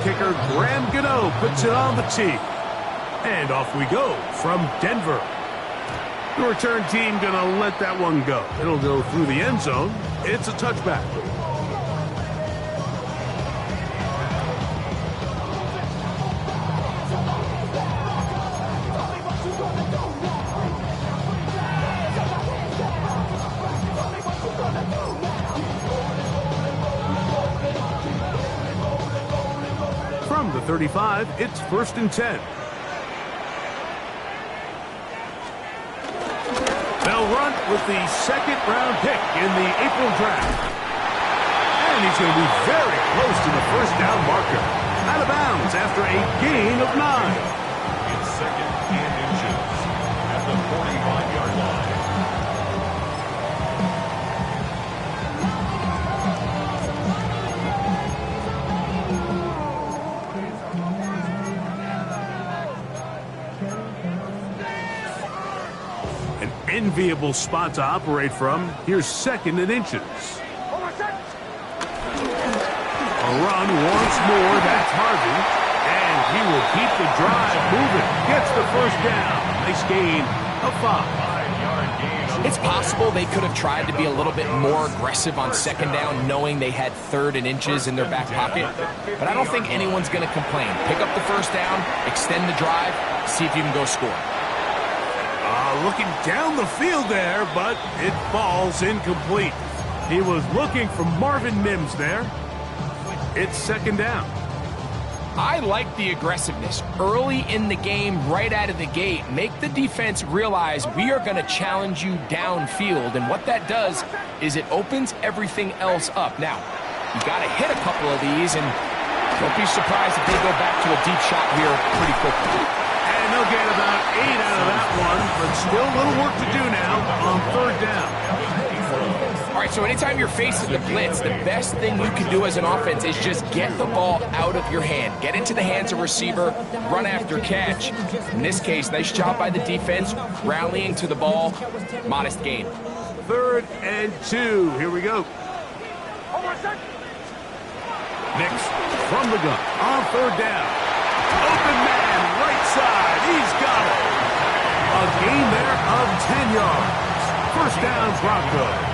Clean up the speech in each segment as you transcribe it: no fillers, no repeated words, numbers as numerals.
kicker Graham Gano puts it on the tee. And off we go from Denver. The return team going to let that one go. It'll go through the end zone. It's a touchback. From the 35, it's 1st and 10. They'll run with the second-round pick in the April draft. And he's going to be very close to the first down marker. Out of bounds after a gain of 9. It's 2nd and inches at the 45-yard line. Enviable spot to operate from. Here's 2nd and inches. A run once more. That's Harvey. And he will keep the drive moving. Gets the first down. Nice gain of 5. It's possible they could have tried to be a little bit more aggressive on 2nd down, knowing they had 3rd and inches in their back pocket. But I don't think anyone's going to complain. Pick up the first down, extend the drive, see if you can go score. Looking down the field there, but it falls incomplete. He was looking for Marvin Mims there. It's 2nd down. I like the aggressiveness early in the game, right out of the gate. Make the defense realize we are going to challenge you downfield, and what that does is it opens everything else up. Now, you got to hit a couple of these, and don't be surprised if they go back to a deep shot here pretty quickly. And they'll get about 8 out of that one, but still a little work to do now on 3rd down. All right, so anytime you're facing the blitz, the best thing you can do as an offense is just get the ball out of your hand. Get into the hands of receiver, run after catch. In this case, nice job by the defense, rallying to the ball. Modest gain. 3rd and 2. Here we go. Nix from the gun on 3rd down. Open man, right side. He's got it. A gain there of 10 yards. First down, Broncos.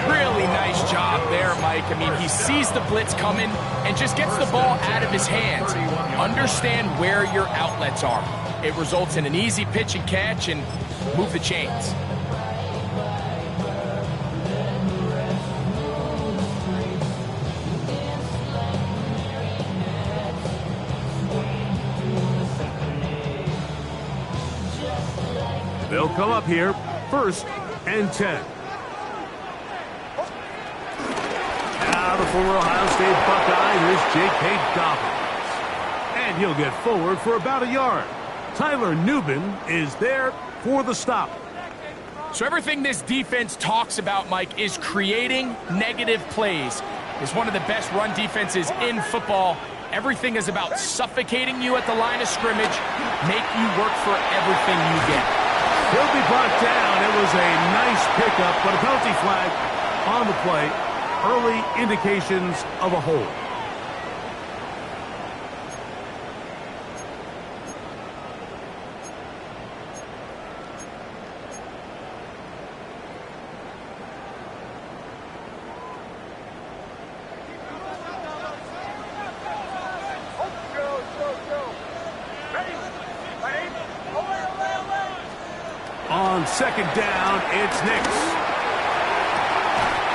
Really nice job there, Mike. I mean, he sees the blitz coming and just gets the ball out of his hands. Understand where your outlets are. It results in an easy pitch and catch and move the chains. They'll come up here, 1st and 10. Now the former Ohio State Buckeye, here's J.K. Dobbins. And he'll get forward for about a yard. Tyler Nubin is there for the stop. So everything this defense talks about, Mike, is creating negative plays. It's one of the best run defenses in football. Everything is about suffocating you at the line of scrimmage, make you work for everything you get. He'll be brought down. It was a nice pickup, but a penalty flag on the play. Early indications of a hold. On 2nd down, it's Nix.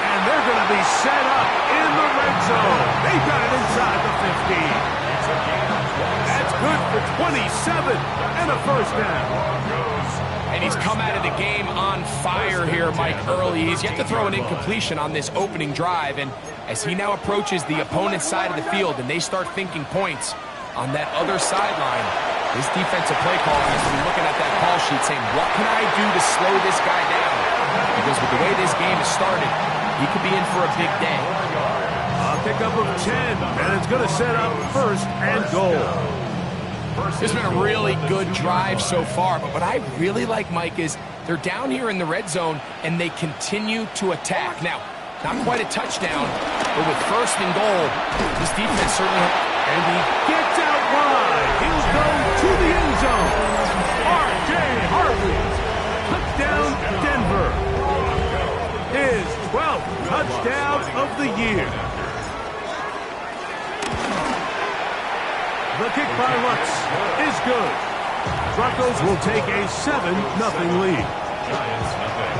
And they're going to be set up in the red zone. They've got it inside the 15. That's good for 27 and a first down. And he's come out of the game on fire here, Mike, early. He's yet to throw an incompletion on this opening drive. And as he now approaches the opponent's side of the field and they start thinking points on that other sideline, this defensive play caller has to be looking at that call sheet saying, what can I do to slow this guy down? Because with the way this game has started, he could be in for a big day. A pickup of 10, and it's going to set up 1st and goal. This has been a really good drive so far, but what I really like, Mike, is they're down here in the red zone, and they continue to attack. Now, not quite a touchdown, but with 1st and goal, this defense certainly And he gets out wide. He'll go to the end zone. R.J. Hartley. Touchdown, Denver. His 12th touchdown of the year. The kick by Lutz is good. Broncos will take a 7-0 lead. Giants nothing.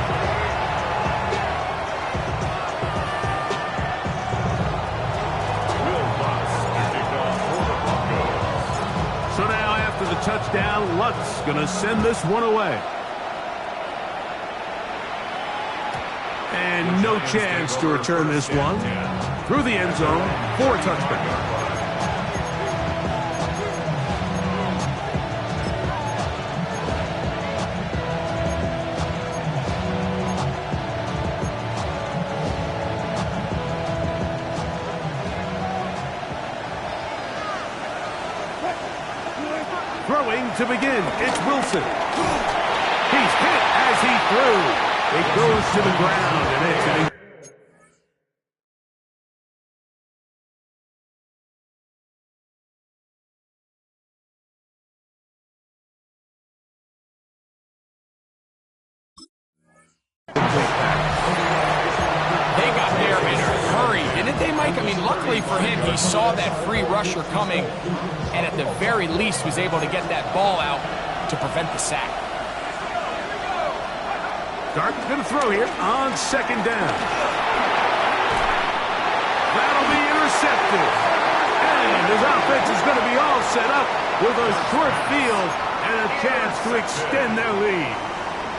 Will Lutz kicked off for the Broncos. So now after the touchdown, Lutz going to send this one away. And no chance to return this one. Through the end zone for a touchdown. Throwing to begin, it's Wilson. He's hit as he threw. It goes to the ground, and it's an... They got there in a hurry, didn't they, Mike? I mean, luckily for him, he saw that free rusher coming, and at the very least was able to get that ball out to prevent the sack. Darton's going to throw here on second down. That'll be intercepted. And his offense is going to be all set up with a short field and a chance to extend their lead.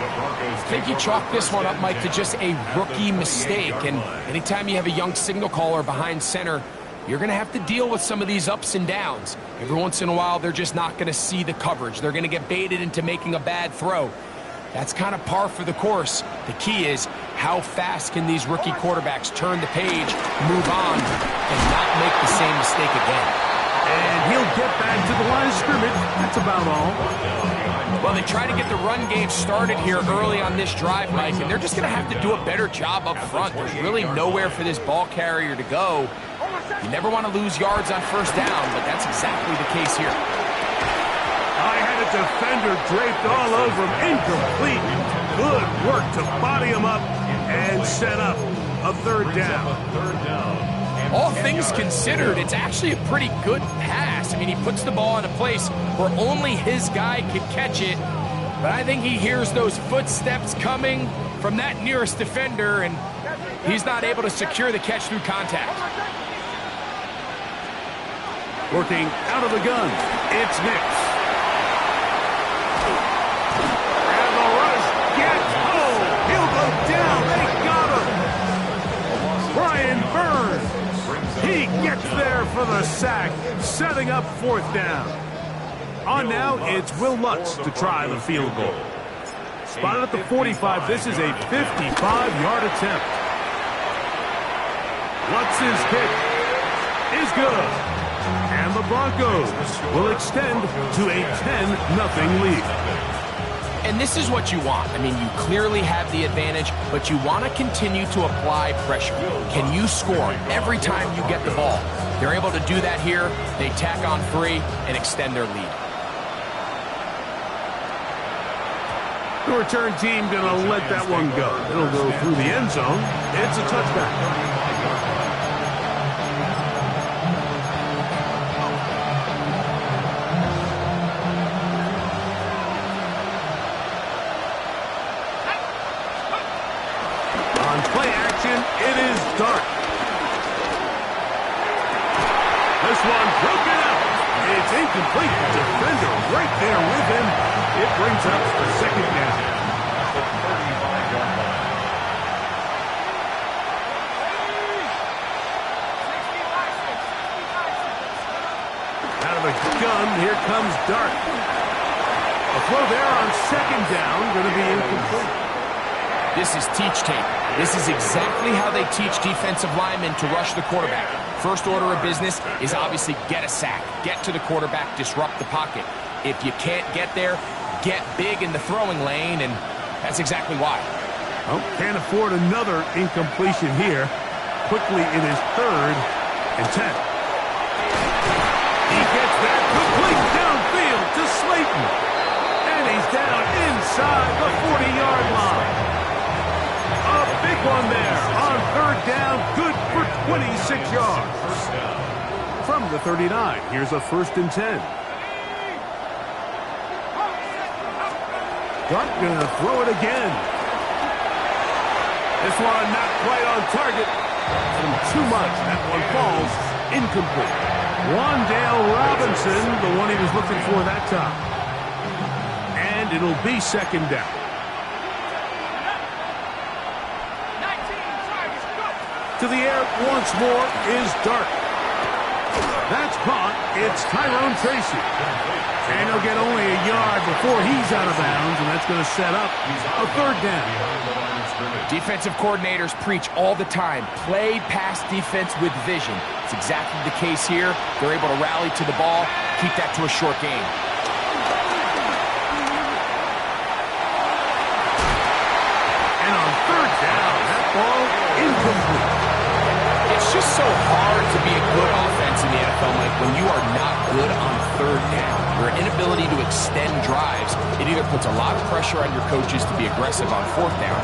I think you chalk this one up, Mike, to just a rookie mistake. And anytime you have a young signal caller behind center, you're going to have to deal with some of these ups and downs. Every once in a while, they're just not going to see the coverage. They're going to get baited into making a bad throw. That's kind of par for the course. The key is how fast can these rookie quarterbacks turn the page, move on, and not make the same mistake again. And he'll get back to the line of scrimmage. That's about all. Well, they try to get the run game started here early on this drive, Mike, and they're just going to have to do a better job up front. There's really nowhere for this ball carrier to go. You never want to lose yards on first down, but that's exactly the case here. I had a defender draped all over him. Incomplete. Good work to body him up and set up a third down. All things considered, it's actually a pretty good pass. I mean, he puts the ball in a place where only his guy can catch it. But I think he hears those footsteps coming from that nearest defender, and he's not able to secure the catch through contact. Working out of the gun, it's Nix. And the rush gets home. He'll go down. They got him. Brian Burns. He gets there for the sack, setting up fourth down. On now, it's Will Lutz to try the field goal. Spotted at the 45, this is a 55-yard attempt. Lutz's kick is good. And the Broncos will extend to a 10-0 lead. And this is what you want. I mean, you clearly have the advantage, but you want to continue to apply pressure. Can you score every time you get the ball? They're able to do that here. They tack on 3 and extend their lead. The return team going to let that one go. It'll go through the end zone. It's a touchback. Play action, it is Dart. This one broken up. It's incomplete. Defender right there with him. It brings up the second down. Out of the gun, here comes Dart. A throw there on second down, going to be incomplete. This is teach tape. This is exactly how they teach defensive linemen to rush the quarterback. First order of business is obviously get a sack, get to the quarterback, disrupt the pocket. If you can't get there, get big in the throwing lane, and that's exactly why. Oh, can't afford another incompletion here. Quickly, it is 3rd and 10. Martin. And he's down inside the 40-yard line. A big one there on third down. Good for 26 yards. From the 39, here's a 1st and 10. Dart gonna throw it again. This one not quite on target. From too much, that one falls incomplete. Wandale Robinson, the one he was looking for that time. And it'll be 2nd down. To the air once more is Dart. That's caught. It's Tyrone Tracy. And he'll get only a yard before he's out of bounds, and that's going to set up a 3rd down. Defensive coordinators preach all the time, play pass defense with vision. It's exactly the case here. They're able to rally to the ball, keep that to a short game. And on 3rd down, that ball incomplete. It's just so hard to be a good offense in the NFL, Mike, when you are not good on 3rd down. Your inability to extend drives, it either puts a lot of pressure on your coaches to be aggressive on 4th down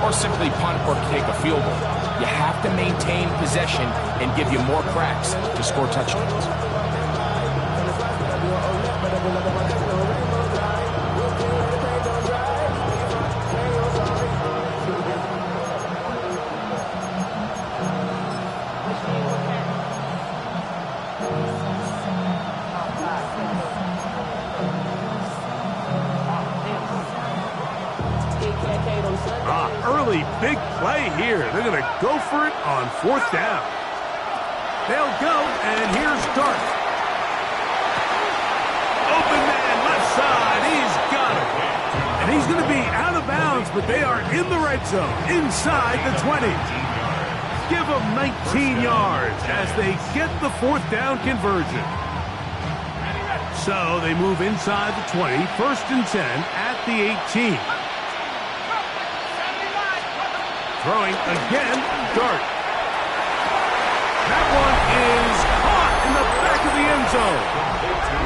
or simply punt or take a field goal. You have to maintain possession and give you more cracks to score touchdowns. Early big play here. They're going to go for it on 4th down. They'll go, and here's Dart. Open man, left side. He's got it. And he's going to be out of bounds, but they are in the red zone, inside the 20. Give them 19 yards as they get the 4th down conversion. So they move inside the 20, 1st and 10 at the 18. Throwing again, Dart. That one is caught in the back of the end zone.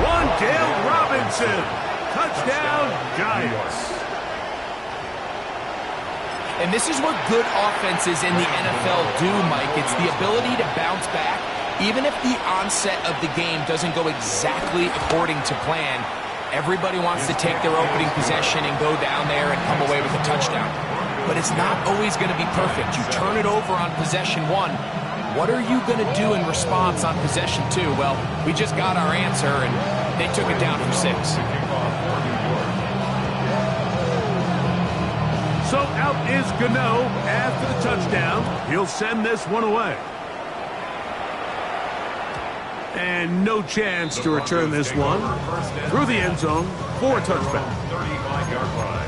Wandale Robinson. Touchdown, Giants. And this is what good offenses in the NFL do, Mike. It's the ability to bounce back. Even if the onset of the game doesn't go exactly according to plan, everybody wants to take their opening possession and go down there and come away with a touchdown. But it's not always going to be perfect. You turn it over on possession 1. What are you going to do in response on possession 2? Well, we just got our answer, and they took it down for 6. So out is Gano after the touchdown. He'll send this one away. And no chance to return this one. Through the end zone for a touchback. 35-yard line.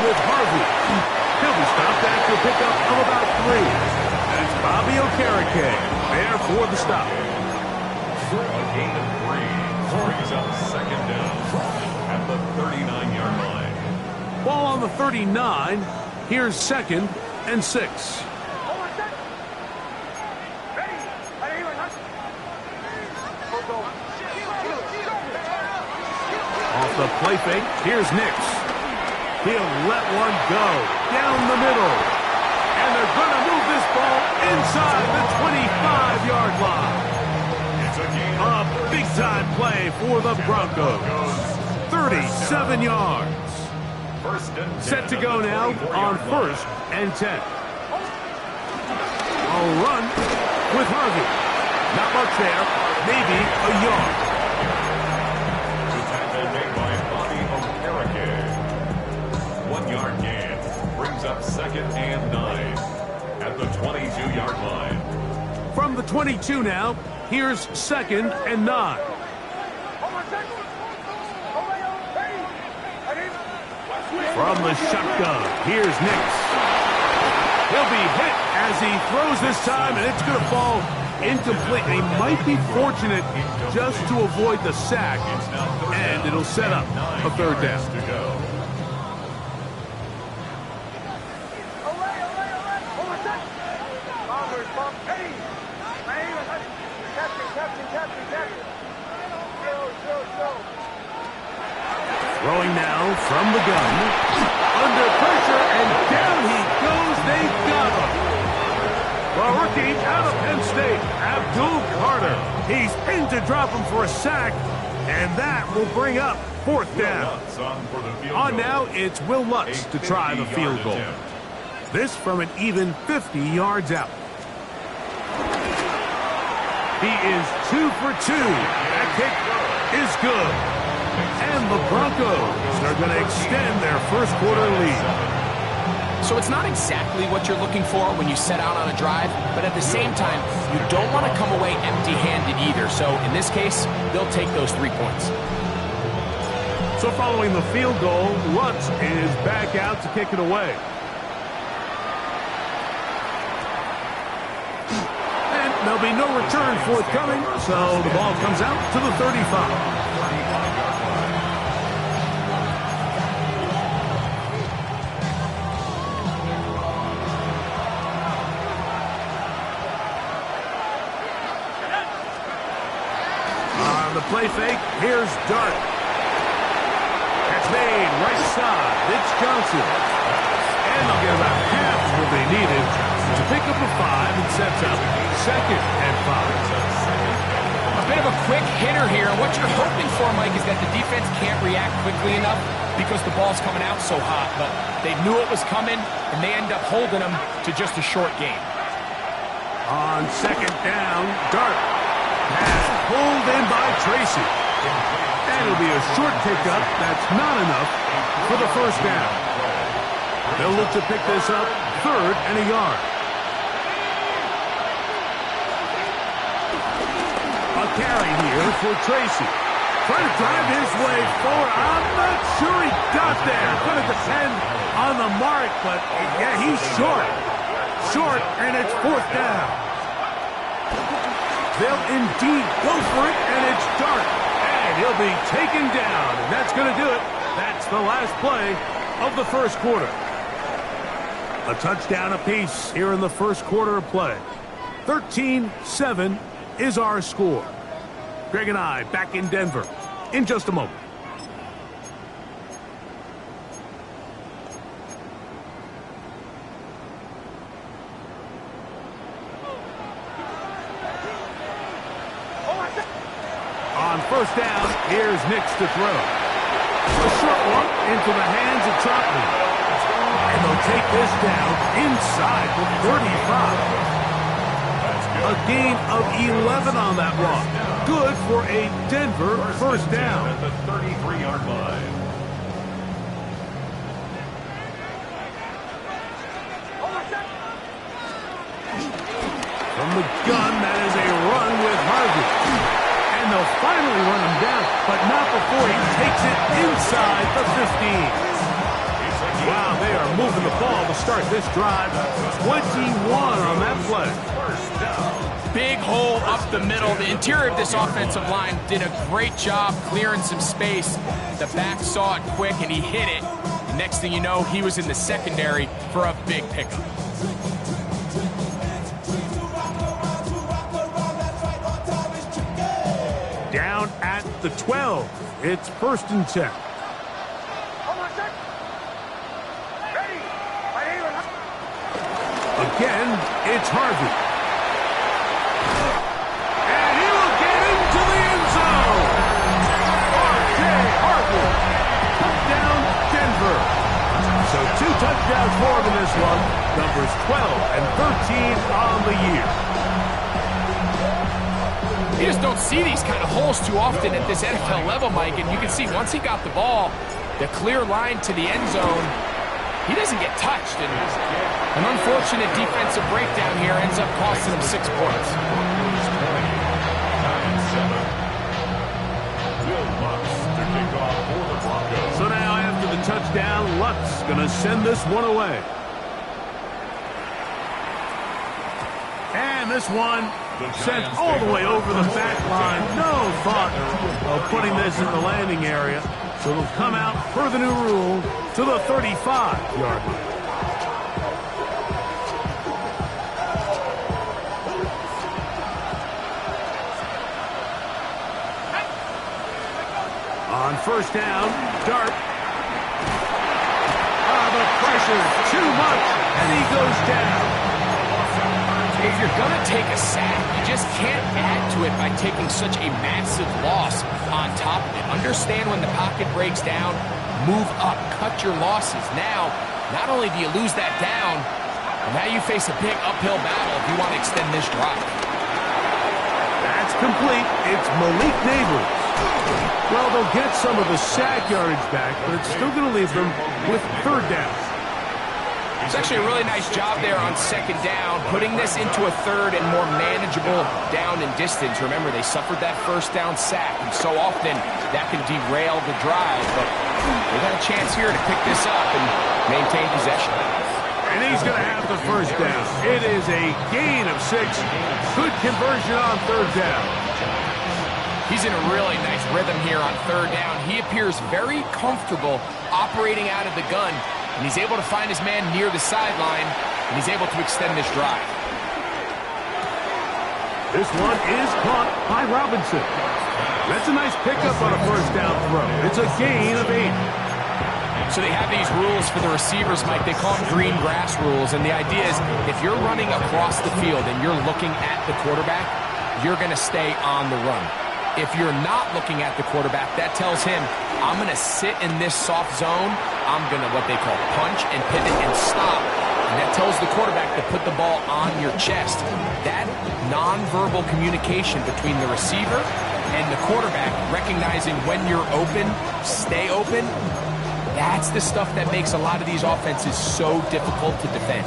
With Harvey. He'll be stopped after a pickup of about 3. That's Bobby Okereke there for the stop. A gain of 3 brings up 2nd down at the 39-yard line. Ball on the 39. Here's 2nd and 6. Off the play fake, here's Nix. He'll let one go down the middle. And they're going to move this ball inside the 25-yard line. A big-time play for the Broncos. 37 yards. Set to go now on 1st and 10. A run with Harvey. Not much there. Maybe a yard. The tackle made by Bobby Okereke. 1-yard gain brings up 2nd and 9 at the 22-yard line. From the 22 now, here's 2nd and 9. From the shotgun, here's Nix. He'll be hit as he throws this time, and it's going to fall incomplete. He might be fortunate just to avoid the sack, and it'll set up a third down. Throwing now from the gun. Under pressure, and down he goes. They got him. The rookie out of Penn State, Abdul Carter. He's in to drop him for a sack, and that will bring up fourth down. On now, it's Will Lutz to try the field goal. This from an even 50 yards out. He is 2 for 2. That kick is good. And the Broncos are going to extend their first quarter lead. So it's not exactly what you're looking for when you set out on a drive, but at the same time, you don't want to come away empty-handed either. So in this case, they'll take those 3 points. So following the field goal, Lutz is back out to kick it away. And there'll be no return forthcoming, so the ball comes out to the 35. The play fake, here's Dart. That's made right side. It's Johnson. And they'll get about half of what they needed to pick up a 5 and sets up 2nd and 5. A bit of a quick hitter here. What you're hoping for, Mike, is that the defense can't react quickly enough because the ball's coming out so hot. But they knew it was coming, and they end up holding them to just a short gain. On 2nd down, Dart. Pass pulled in by Tracy. And it'll be a short pickup. That's not enough for the first down. They'll look to pick this up 3rd and a yard. A carry here for Tracy. Trying to drive his way forward. I'm not sure he got there. Going to depend on the mark, but yeah, he's short. Short, and it's 4th down. They'll indeed go for it, and it's Dart. And he'll be taken down, and that's going to do it. That's the last play of the first quarter. A touchdown apiece here in the first quarter of play. 13-7 is our score. Greg and I back in Denver in just a moment. On first down, here's Nix to throw. A short one into the hands of Trotman. And they'll take this down inside the 35. A gain of 11 on that one. Good for a Denver first down. At the 33-yard line. From the gun, that is a run with Harvey. And they'll finally run him down, but not before he takes it inside the 15. Wow, they are moving the ball to start this drive. 21 on that play. Big hole up the middle. The interior of this offensive line did a great job clearing some space. The back saw it quick, and he hit it. And next thing you know, he was in the secondary for a big pickup. Down at the 12. It's 1st and 10. Again, it's Harvey. And he will get into the end zone. R.J. Harvey. Touchdown, Denver. So 2 touchdowns for him in this one. Numbers 12 and 13 on the year. You just don't see these kind of holes too often at this NFL level, Mike. And you can see once he got the ball, the clear line to the end zone, he doesn't get touched. And an unfortunate defensive breakdown here ends up costing him 6 points. So now after the touchdown, Lutz going to send this one away. And this one sent all the way over the back line. No thought of putting this in the landing area. So it'll come out per the new rule to the 35-yard line. On first down, Dart. The pressure, too much, and he goes down. If you're going to take a sack, you just can't add to it by taking such a massive loss on top of it. Understand when the pocket breaks down, move up, cut your losses. Now, not only do you lose that down, but now you face a big uphill battle if you want to extend this drive. That's complete. It's Malik Neighbors. Well, they'll get some of the sack yardage back, but it's still going to leave them with third down. It's actually a really nice job there on second down, putting this into a third and more manageable down and distance. Remember, they suffered that first down sack, and so often that can derail the drive. But they got a chance here to pick this up and maintain possession. And he's going to have the first down. It is a gain of 6. Good conversion on third down. He's in a really nice rhythm here on third down. He appears very comfortable operating out of the gun, and he's able to find his man near the sideline, and he's able to extend this drive. This one is caught by Robinson. That's a nice pickup on a first down throw. It's a gain of 8. So they have these rules for the receivers, Mike. They call them green grass rules, and the idea is if you're running across the field and you're looking at the quarterback, you're going to stay on the run. If you're not looking at the quarterback, that tells him, I'm going to sit in this soft zone. I'm going to what they call punch and pivot and stop. And that tells the quarterback to put the ball on your chest. That nonverbal communication between the receiver and the quarterback, recognizing when you're open, stay open, that's the stuff that makes a lot of these offenses so difficult to defend.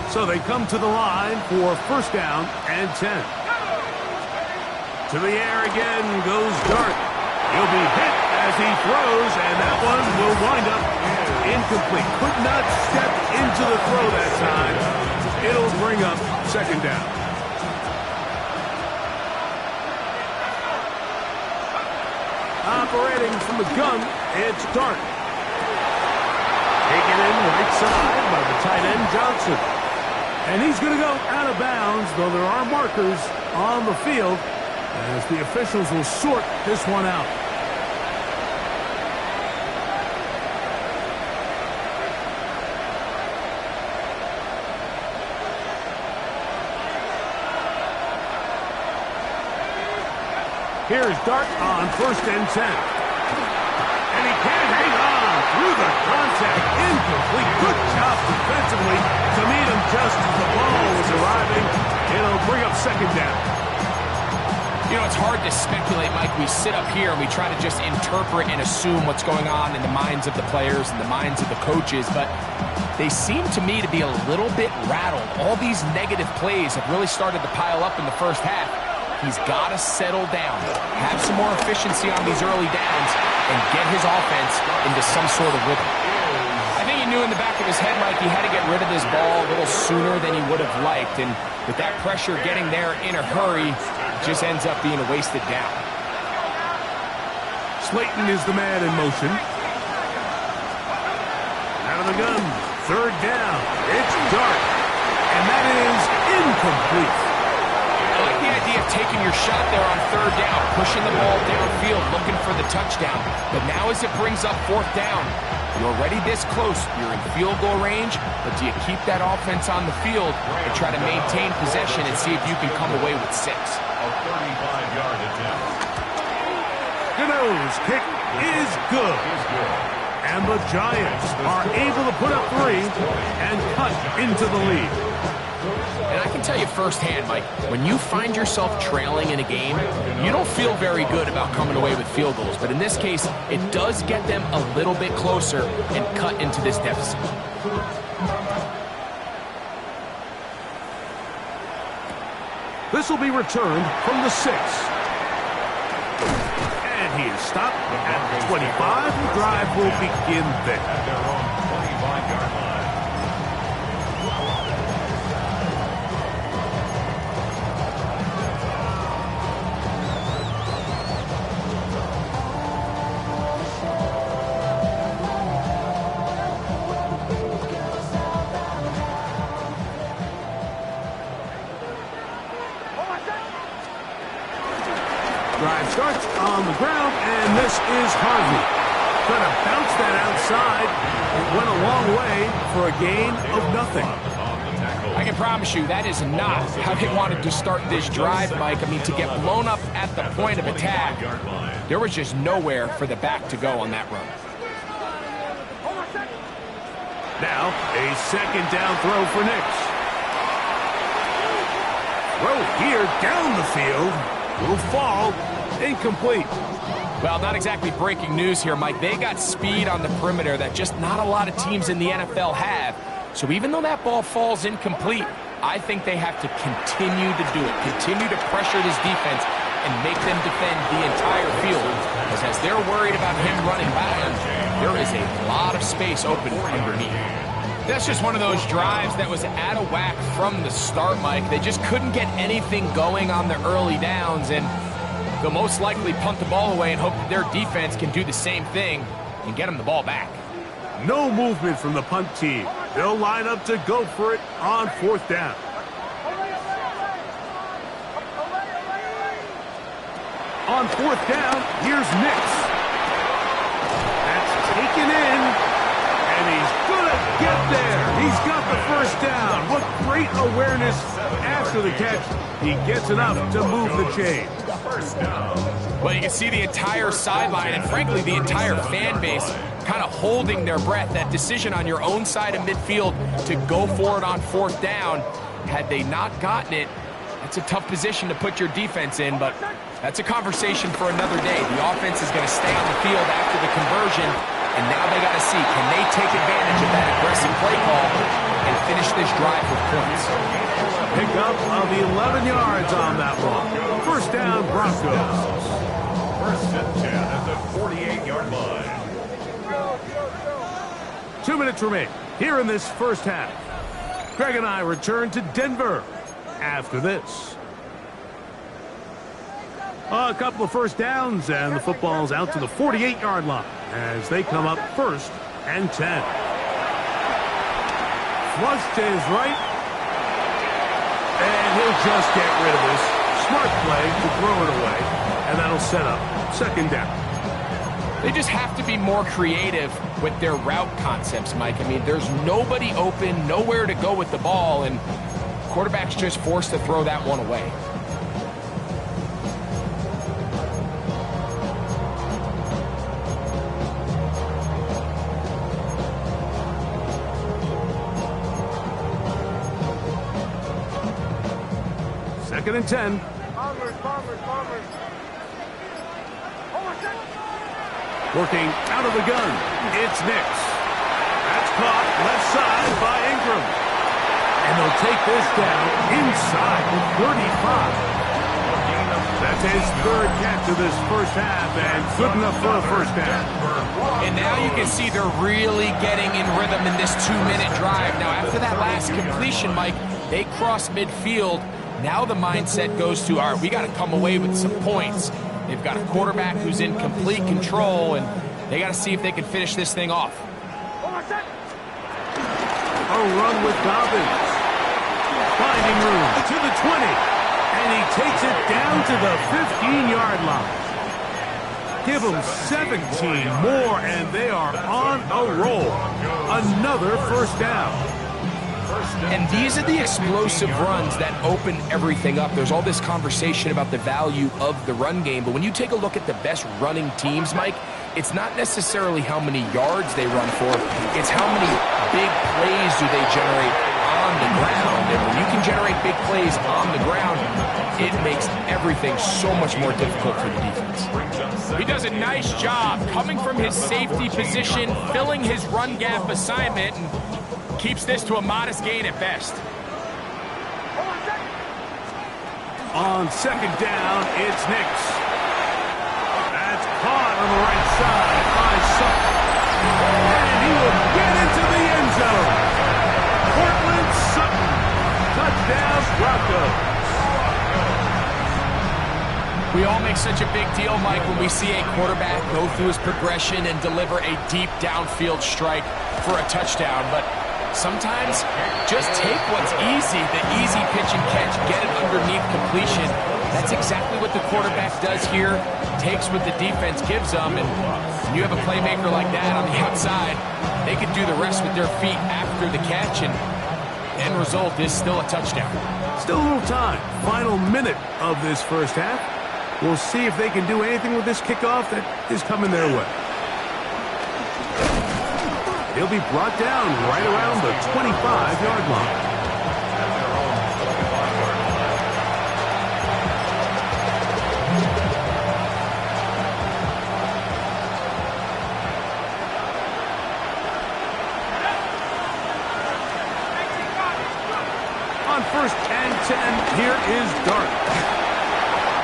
So they come to the line for first down and 10. To the air again goes Dart. He'll be hit as he throws, and that one will wind up incomplete. Could not step into the throw that time. It'll bring up second down. Operating from the gun, it's Dart. Taken in right side by the tight end Johnson. And he's going to go out of bounds, though there are markers on the field as the officials will sort this one out. Here's Dart on first and 10. And he can't hang on through the contact. Incomplete. Good job defensively to meet him just as the ball was arriving. It'll bring up second down. You know, it's hard to speculate, Mike. We sit up here and we try to just interpret and assume what's going on in the minds of the players and the minds of the coaches, but they seem to me to be a little bit rattled. All these negative plays have really started to pile up in the first half. He's got to settle down, have some more efficiency on these early downs, and get his offense into some sort of rhythm. I think he knew in the back of his head, Mike, he had to get rid of this ball a little sooner than he would have liked, and with that pressure getting there in a hurry, it just ends up being a wasted down. Slayton is the man in motion. Out of the gun, third down. It's Dart, and that is incomplete. I like the idea of taking your shot there on third down, pushing the ball downfield, looking for the touchdown. But now as it brings up fourth down, you're already this close. You're in field goal range, but do you keep that offense on the field and try to maintain possession and see if you can come away with 6? A 35-yard attempt. Gano's kick is good. And the Giants are able to put up 3 and cut into the lead. And I can tell you firsthand, Mike, when you find yourself trailing in a game, you don't feel very good about coming away with field goals. But in this case, it does get them a little bit closer and cut into this deficit. This will be returned from the 6. And he is stopped at the 25. The drive will begin there. At their own 25-yard line. Drive starts on the ground, and this is Harvey. Trying to bounce that outside. It went a long way for a gain of nothing. I can promise you that is not how they wanted to start this drive, Mike. I mean, to get blown up at the point of attack, there was just nowhere for the back to go on that run. Now, a second down throw for Nix. Throw here down the field. Will fall. Incomplete. Well, not exactly breaking news here, Mike. They got speed on the perimeter that just not a lot of teams in the NFL have. So even though that ball falls incomplete, I think they have to continue to do it. Continue to pressure this defense and make them defend the entire field. Because as they're worried about him running by, there is a lot of space open underneath. That's just one of those drives that was out of whack from the start, Mike. They just couldn't get anything going on the early downs, and they'll most likely punt the ball away and hope that their defense can do the same thing and get them the ball back. No movement from the punt team. They'll line up to go for it on fourth down. On fourth down, here's Nix. That's taken in, and he's going to get there. He's got the first down. What great awareness after the catch. He gets enough to move the chain. Well, you can see the entire sideline and, frankly, the entire fan base kind of holding their breath. That decision on your own side of midfield to go for it on fourth down, had they not gotten it, that's a tough position to put your defense in, but that's a conversation for another day. The offense is going to stay on the field after the conversion, and now they got to see, can they take advantage of that aggressive play call and finish this drive with points? Pick up of 11 yards on that one. First down, Broncos. First and 10 at the 48-yard line. 2 minutes remain here in this first half. Greg and I return to Denver after this. A couple of first downs, and the football's out to the 48-yard line as they come up first and 10. Flush to his right, and he'll just get rid of this. Smart play to throw it away, and that'll set up second down. They just have to be more creative with their route concepts, Mike. I mean, there's nobody open, nowhere to go with the ball, and quarterback's just forced to throw that one away. Second and 10. Working out of the gun, it's Nix. That's caught left side by Ingram. And they'll take this down inside the 35. That's his third catch of this first half, and good enough for a first down. And now you can see they're really getting in rhythm in this 2-minute drive. Now, after that last completion, Mike, they cross midfield. Now the mindset goes to, all right, we got to come away with some points. They've got a quarterback who's in complete control, and they got to see if they can finish this thing off. A run with Dobbins. Finding room to the 20, and he takes it down to the 15-yard line. Give them 17 more, and they are on a roll. Another first down. And these are the explosive runs that open everything up. There's all this conversation about the value of the run game, but when you take a look at the best running teams, Mike, it's not necessarily how many yards they run for, it's how many big plays do they generate on the ground. And when you can generate big plays on the ground, it makes everything so much more difficult for the defense. He does a nice job coming from his safety position, filling his run gap assignment, and keeps this to a modest gain at best. On second down, it's Nix. That's caught on the right side by Sutton. And he will get into the end zone. Cortland Sutton. Touchdown, Broncos. We all make such a big deal, Mike, when we see a quarterback go through his progression and deliver a deep downfield strike for a touchdown, but sometimes just take what's easy, the easy pitch and catch, get it underneath completion, That's exactly what the quarterback does here. Takes what the defense gives them, and when you have a playmaker like that on the outside, they can do the rest with their feet after the catch, and the end result is still a touchdown. Still a little time. Final minute of this first half. We'll see if they can do anything with this kickoff that is coming their way. He'll be brought down right around the 25-yard line. On 1st and 10, here is Dart.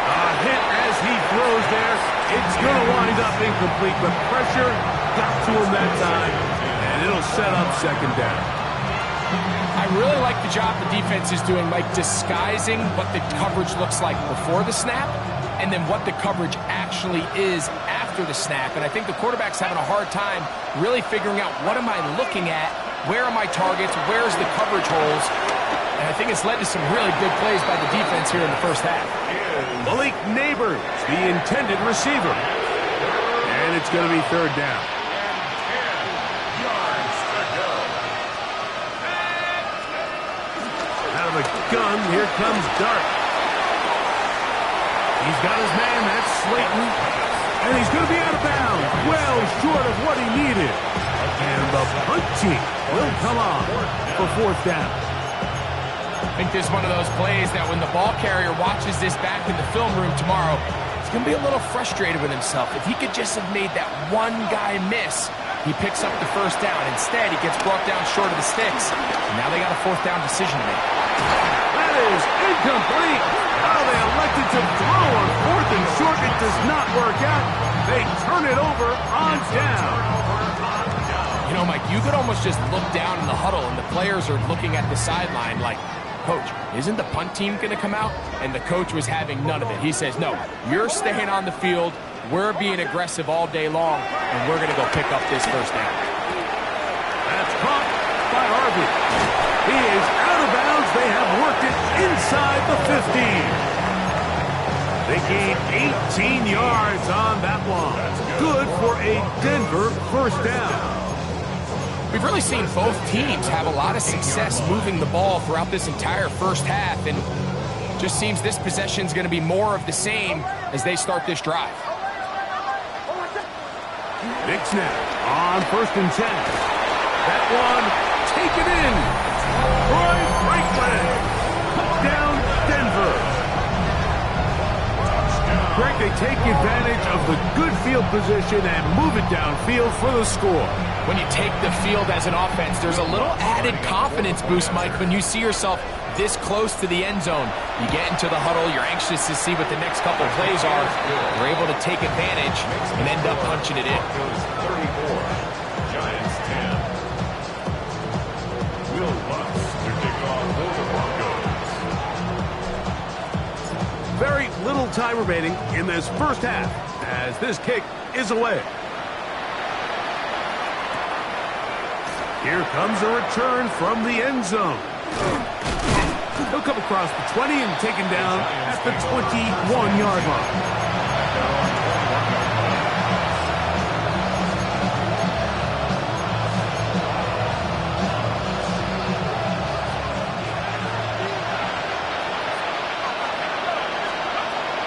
A hit as he throws there. It's going to wind up incomplete, but pressure got to him that time, and it'll set up 2nd down. I really like the job the defense is doing, Mike, disguising what the coverage looks like before the snap and then what the coverage actually is after the snap. And I think the quarterback's having a hard time really figuring out, what am I looking at? Where are my targets? Where's the coverage holes? And I think it's led to some really big plays by the defense here in the first half. Malik Neighbors, the intended receiver. And it's going to be 3rd down. Out of a gun, here comes Dart. He's got his man, that's Slayton. And he's going to be out of bounds. Well short of what he needed. And the punt team will come on for 4th down. I think this is one of those plays that when the ball carrier watches this back in the film room tomorrow, he's going to be a little frustrated with himself. If he could just have made that one guy miss, he picks up the 1st down. Instead, he gets brought down short of the sticks. And now they got a 4th down decision to make. That is incomplete. Oh, they elected to throw on 4th and short. It does not work out. They turn it over on down. You know, Mike, you could almost just look down in the huddle, and the players are looking at the sideline like, Coach, isn't the punt team going to come out? And the coach was having none of it. He says, no, you're staying on the field. We're being aggressive all day long, and we're going to go pick up this 1st down. That's caught by Harvey. He is out of bounds. They have worked it inside the 15. They gain 18 yards on that one. Good for a Denver 1st down. We've really seen both teams have a lot of success moving the ball throughout this entire first half, and just seems this possession is going to be more of the same as they start this drive. Big snap on 1st and 10. That one taken in. Troy Franklin. Down Denver. Greg, they take advantage of the good field position and move it downfield for the score. When you take the field as an offense, there's a little added confidence boost, Mike, when you see yourself this close to the end zone. You get into the huddle, you're anxious to see what the next couple plays are. You're able to take advantage and end up punching it in. 34, Giants 10. Will Lutz to kick off for the Broncos. Very little time remaining in this first half as this kick is away. Here comes a return from the end zone. He'll come across the 20 and taken down at the 21-yard line.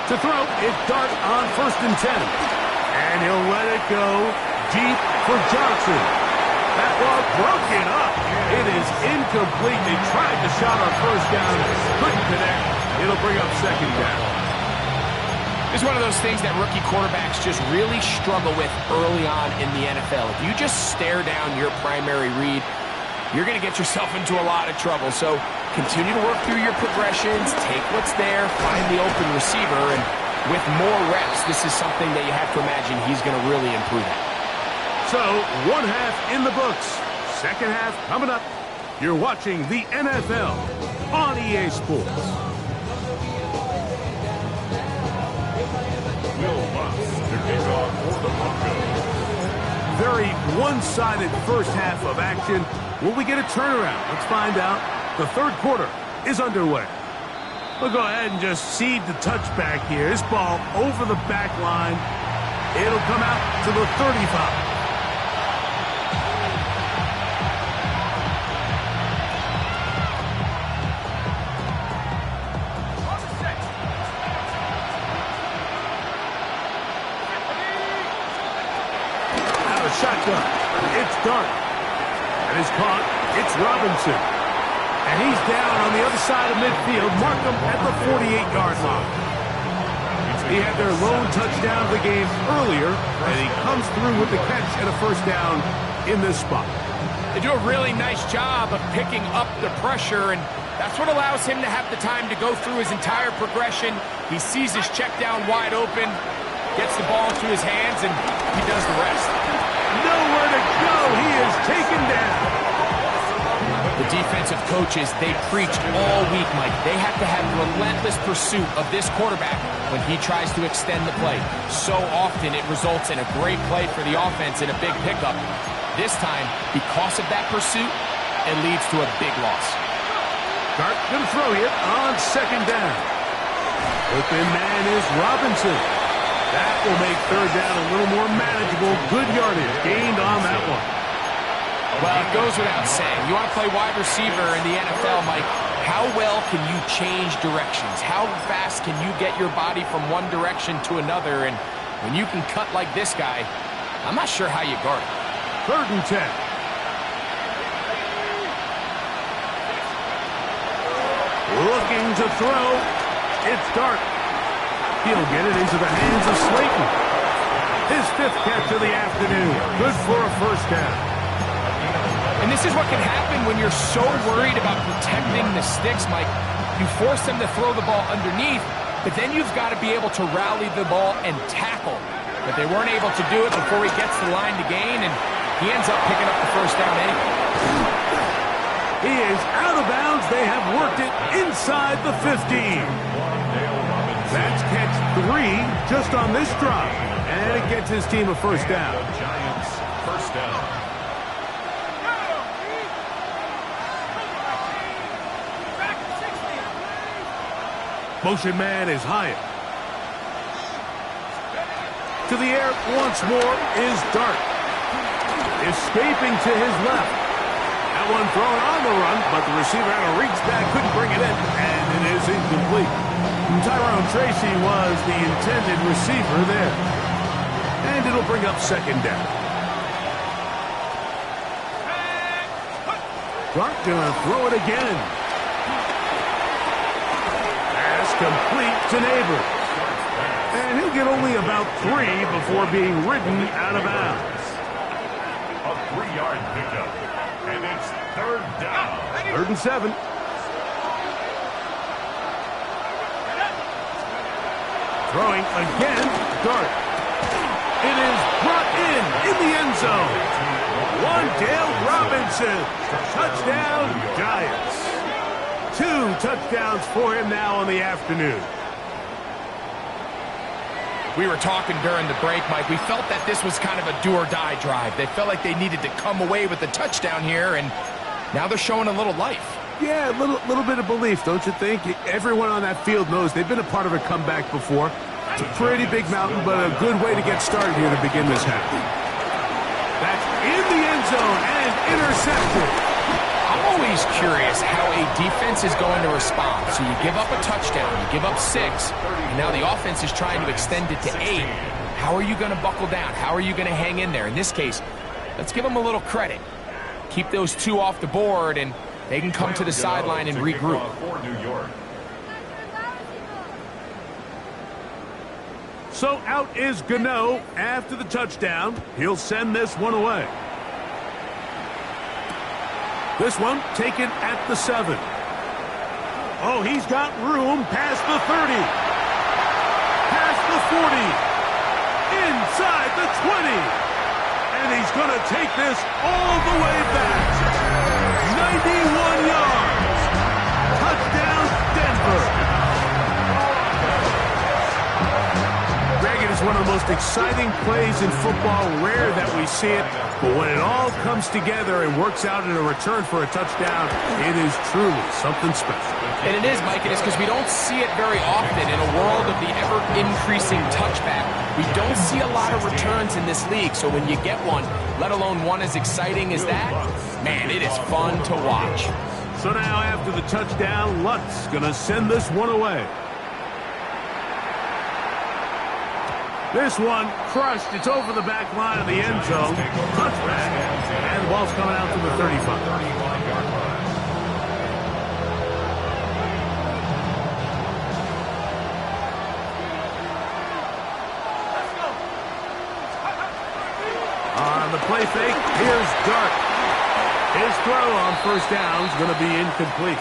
To throw, it's Dart on 1st and 10. And he'll let it go deep for Johnson. That ball broken up. It is incomplete. They tried the shot on 1st down. Couldn't connect. It'll bring up 2nd down. This is one of those things that rookie quarterbacks just really struggle with early on in the NFL. If you just stare down your primary read, you're going to get yourself into a lot of trouble. So continue to work through your progressions, take what's there, find the open receiver, and with more reps, this is something that you have to imagine he's going to really improve at. So, 1 half in the books. 2nd half coming up. You're watching the NFL on EA Sports. Will Lutz to kick off for the Broncos. Very one-sided first half of action. Will we get a turnaround? Let's find out. The 3rd quarter is underway. We'll go ahead and just cede the touchback here. This ball over the back line. It'll come out to the 35. Shotgun. It's Dart. And is caught. It's Robinson. And he's down on the other side of midfield. Mark him at the 48-yard line. He had their lone touchdown of the game earlier, and he comes through with the catch and a first down in this spot. They do a really nice job of picking up the pressure, and that's what allows him to have the time to go through his entire progression. He sees his check down wide open, gets the ball into his hands, and he does the rest. Nowhere to go. He is taken down. The defensive coaches, they preached all week, Mike. They have to have relentless pursuit of this quarterback when he tries to extend the play. So often it results in a great play for the offense and a big pickup. This time, because of that pursuit, it leads to a big loss. Dart going to throw here on second down. Open man is Robinson. That will make third down a little more manageable. Good yardage gained on that one. Well, it goes without saying. You want to play wide receiver in the NFL, Mike, how well can you change directions? How fast can you get your body from one direction to another? And when you can cut like this guy, I'm not sure how you guard it. 3rd and 10. Looking to throw. It's Dart. He'll get it into the hands of Slayton. His 5th catch of the afternoon. Good for a first down. And this is what can happen when you're so worried about protecting the sticks, Mike. You force them to throw the ball underneath, but then you've got to be able to rally the ball and tackle. But they weren't able to do it before he gets the line to gain, and he ends up picking up the first down anyway. He is out of bounds. They have worked it inside the 15. That's catch 3 just on this drive. And it gets his team a first down. Giants first down. Motion man is Hyatt. To the air once more is Dart. Escaping to his left. That one thrown on the run, but the receiver had to reach back, couldn't bring it in, and it is incomplete. Tyrone Tracy was the intended receiver there. And it'll bring up second down. Dart gonna throw it again. Pass complete to Neighbor. And he'll get only about 3 before being ridden out of bounds. A 3-yard pickup. And it's 3rd down. 3rd and 7. Throwing again, Dart. It is brought in the end zone. Wandale Robinson. Touchdown, Giants. 2 touchdowns for him now in the afternoon. We were talking during the break, Mike. We felt that this was kind of a do-or-die drive. They felt like they needed to come away with the touchdown here, and now they're showing a little life. Yeah, a little bit of belief, don't you think? Everyone on that field knows they've been a part of a comeback before. It's a pretty big mountain, but a good way to get started here to begin this half. That's in the end zone and intercepted. I'm always curious how a defense is going to respond. So you give up a touchdown, you give up 6, and now the offense is trying to extend it to 8. How are you going to buckle down? How are you going to hang in there? In this case, let's give them a little credit. Keep those 2 off the board, and they can come to the sideline and regroup. For New York. So out is Gano after the touchdown. He'll send this one away. This one taken at the 7. Oh, he's got room past the 30. Past the 40. Inside the 20. And he's going to take this all the way back. 91 yards. Touchdown, Denver. Greg, it is one of the most exciting plays in football. Rare that we see it, but when it all comes together and works out in a return for a touchdown, it is truly something special. And it is, Mike, and it's because we don't see it very often in a world of the ever-increasing touchback. We don't see a lot of returns in this league, so when you get one, let alone one as exciting as that, man, it is fun to watch. So now after the touchdown, Lutt's going to send this one away. This one crushed. It's over the back line of the end zone. Touchback. And the ball's coming out to the 35. On the play fake, here's Dart. His throw on first down is going to be incomplete.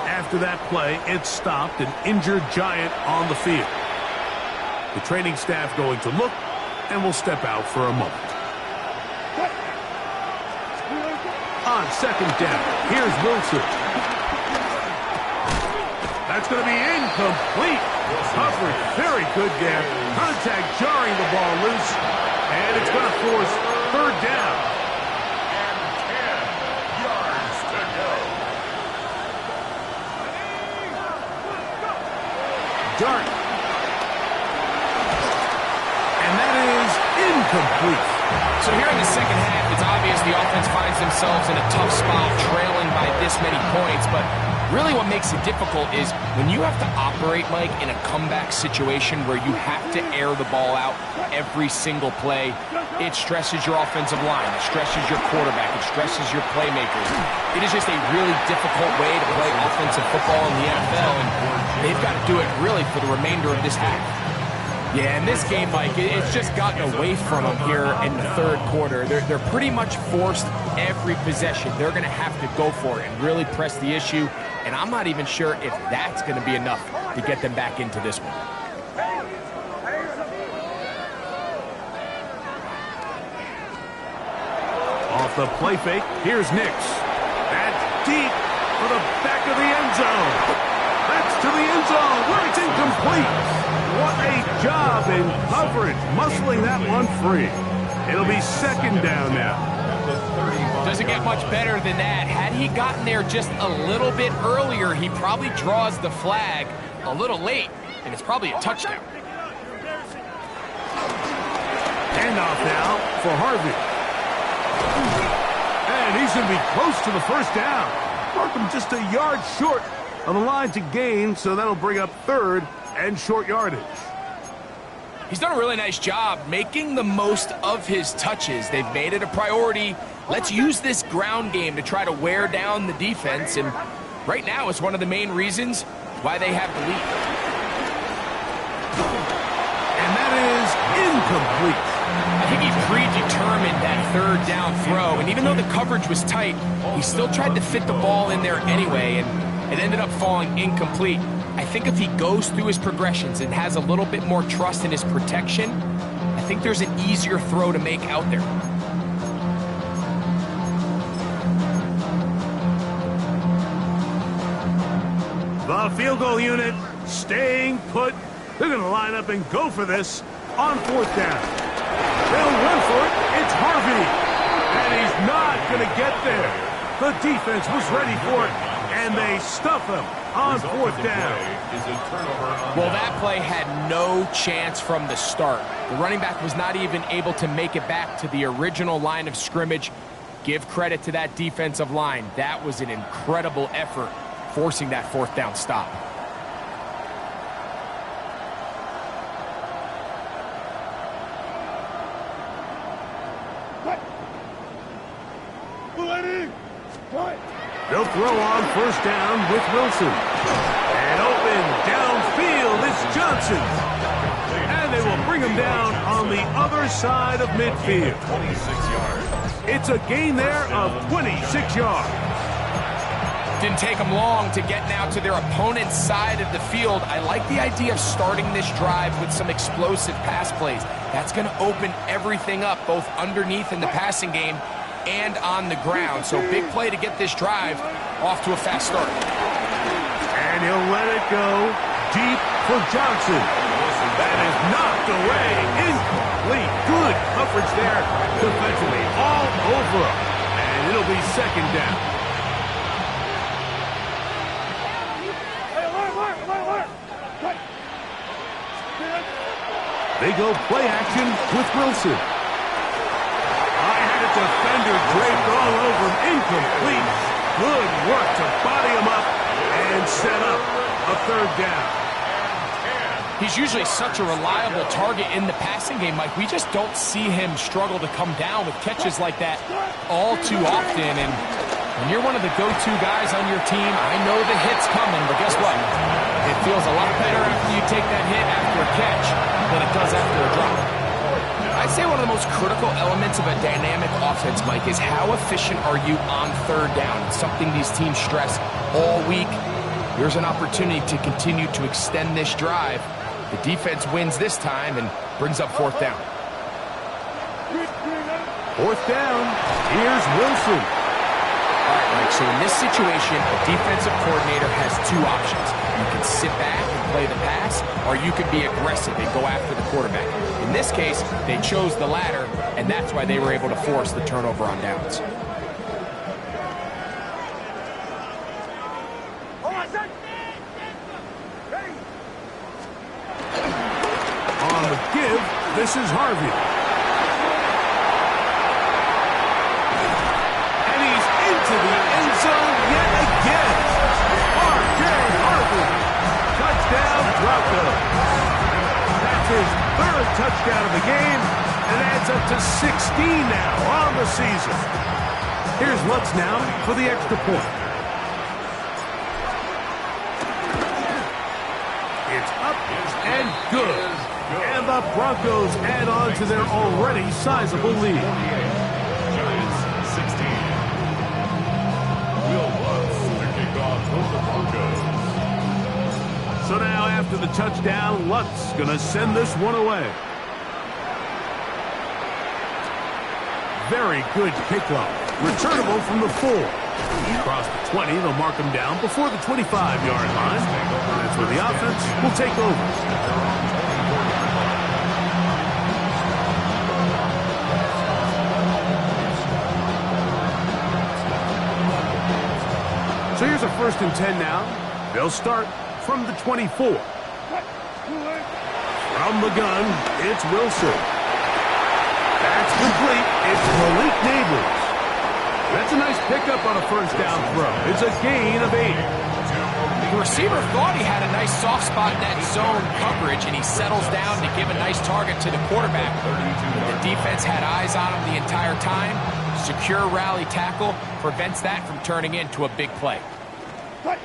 After that play, it stopped an injured Giant on the field. The training staff going to look, and will step out for a moment. On second down, here's Wilson. That's going to be incomplete. Coverage, very good there. Contact jarring the ball loose, and it's going to force third down. And 10 yards to go. Dart. And that is incomplete. So here in the second half, it's obvious the offense finds themselves in a tough spot, trailing by this many points. But really what makes it difficult is when you have to operate, Mike, in a comeback situation where you have to air the ball out every single play, it stresses your offensive line, it stresses your quarterback, it stresses your playmakers. It is just a really difficult way to play offensive football in the NFL, and they've got to do it really for the remainder of this half. Yeah, in this game, Mike, it's just gotten away from them here in the third quarter. They're pretty much forced every possession. They're going to have to go for it and really press the issue, and I'm not even sure if that's going to be enough to get them back into this one. Off the play fake, here's Nix. That's deep for the back of the end zone. That's to the end zone where it's incomplete. What a job in coverage, muscling that one free. It'll be second down now. Doesn't get much better than that. Had he gotten there just a little bit earlier, he probably draws the flag a little late, and it's probably a touchdown. Handoff now for Harvey. And he's going to be close to the first down. Markham just a yard short of the line to gain, so that'll bring up third and short yardage. He's done a really nice job making the most of his touches. They've made it a priority. Let's use this ground game to try to wear down the defense, and right now it's one of the main reasons why they have the lead. And that is incomplete. I think he predetermined that third down throw, and even though the coverage was tight, he still tried to fit the ball in there anyway, and it ended up falling incomplete. I think if he goes through his progressions and has a little bit more trust in his protection, I think there's an easier throw to make out there. The field goal unit staying put. They're going to line up and go for this on fourth down. They'll run for it. It's Harvey. And he's not going to get there. The defense was ready for it, and they stuff him on fourth down. Well, that play had no chance from the start. The running back was not even able to make it back to the original line of scrimmage. Give credit to that defensive line. That was an incredible effort, forcing that fourth down stop. They'll throw on first down with Wilson. And open downfield, it's Johnson. And they will bring him down on the other side of midfield. 26 yards. It's a gain there of 26 yards. Didn't take them long to get now to their opponent's side of the field. I like the idea of starting this drive with some explosive pass plays. That's going to open everything up, both underneath in the passing game and on the ground. So big play to get this drive off to a fast start. And he'll let it go deep for Johnson. That is knocked coverage there defensively, all over him. And it'll be second down. They go play action with Wilson. I had a defender draped all over him. Incomplete. Good work to body him up and set up a third down. He's usually such a reliable target in the passing game, Mike. We just don't see him struggle to come down with catches like that all too often. And when you're one of the go-to guys on your team, I know the hit's coming, but guess what? It feels a lot better after you take that hit after a catch than it does after a drop. I'd say one of the most critical elements of a dynamic offense, Mike, is how efficient are you on third down? It's something these teams stress all week. Here's an opportunity to continue to extend this drive. The defense wins this time and brings up fourth down. Fourth down. Here's Wilson. All right, Mike, so in this situation, a defensive coordinator has two options. You can sit back and play the pass, or you can be aggressive and go after the quarterback. In this case, they chose the latter, and that's why they were able to force the turnover on downs. On the give, this is Harvey. And he's into the end zone yet again. R.J. Harvey. Touchdown, Broncos. That's his third touchdown of the game, and adds up to 16 now on the season. Here's Lutz now for the extra point. It's up and good. And the Broncos add on to their already sizable lead. Giants 16. Will Lutz to kick off for the Broncos. So now after the touchdown, Lutz going to send this one away. Very good kickoff. Returnable from the 4. Across the 20, they'll mark him down before the 25-yard line. That's where the offense will take over. So here's a 1st and 10 now. They'll start from the 24. From the gun, it's Wilson. That's complete. It's Malik Neighbors. That's a nice pickup on a 1st down throw. It's a gain of 8. The receiver thought he had a nice soft spot in that zone coverage, and he settles down to give a nice target to the quarterback. The defense had eyes on him the entire time. Secure rally tackle prevents that from turning into a big play. From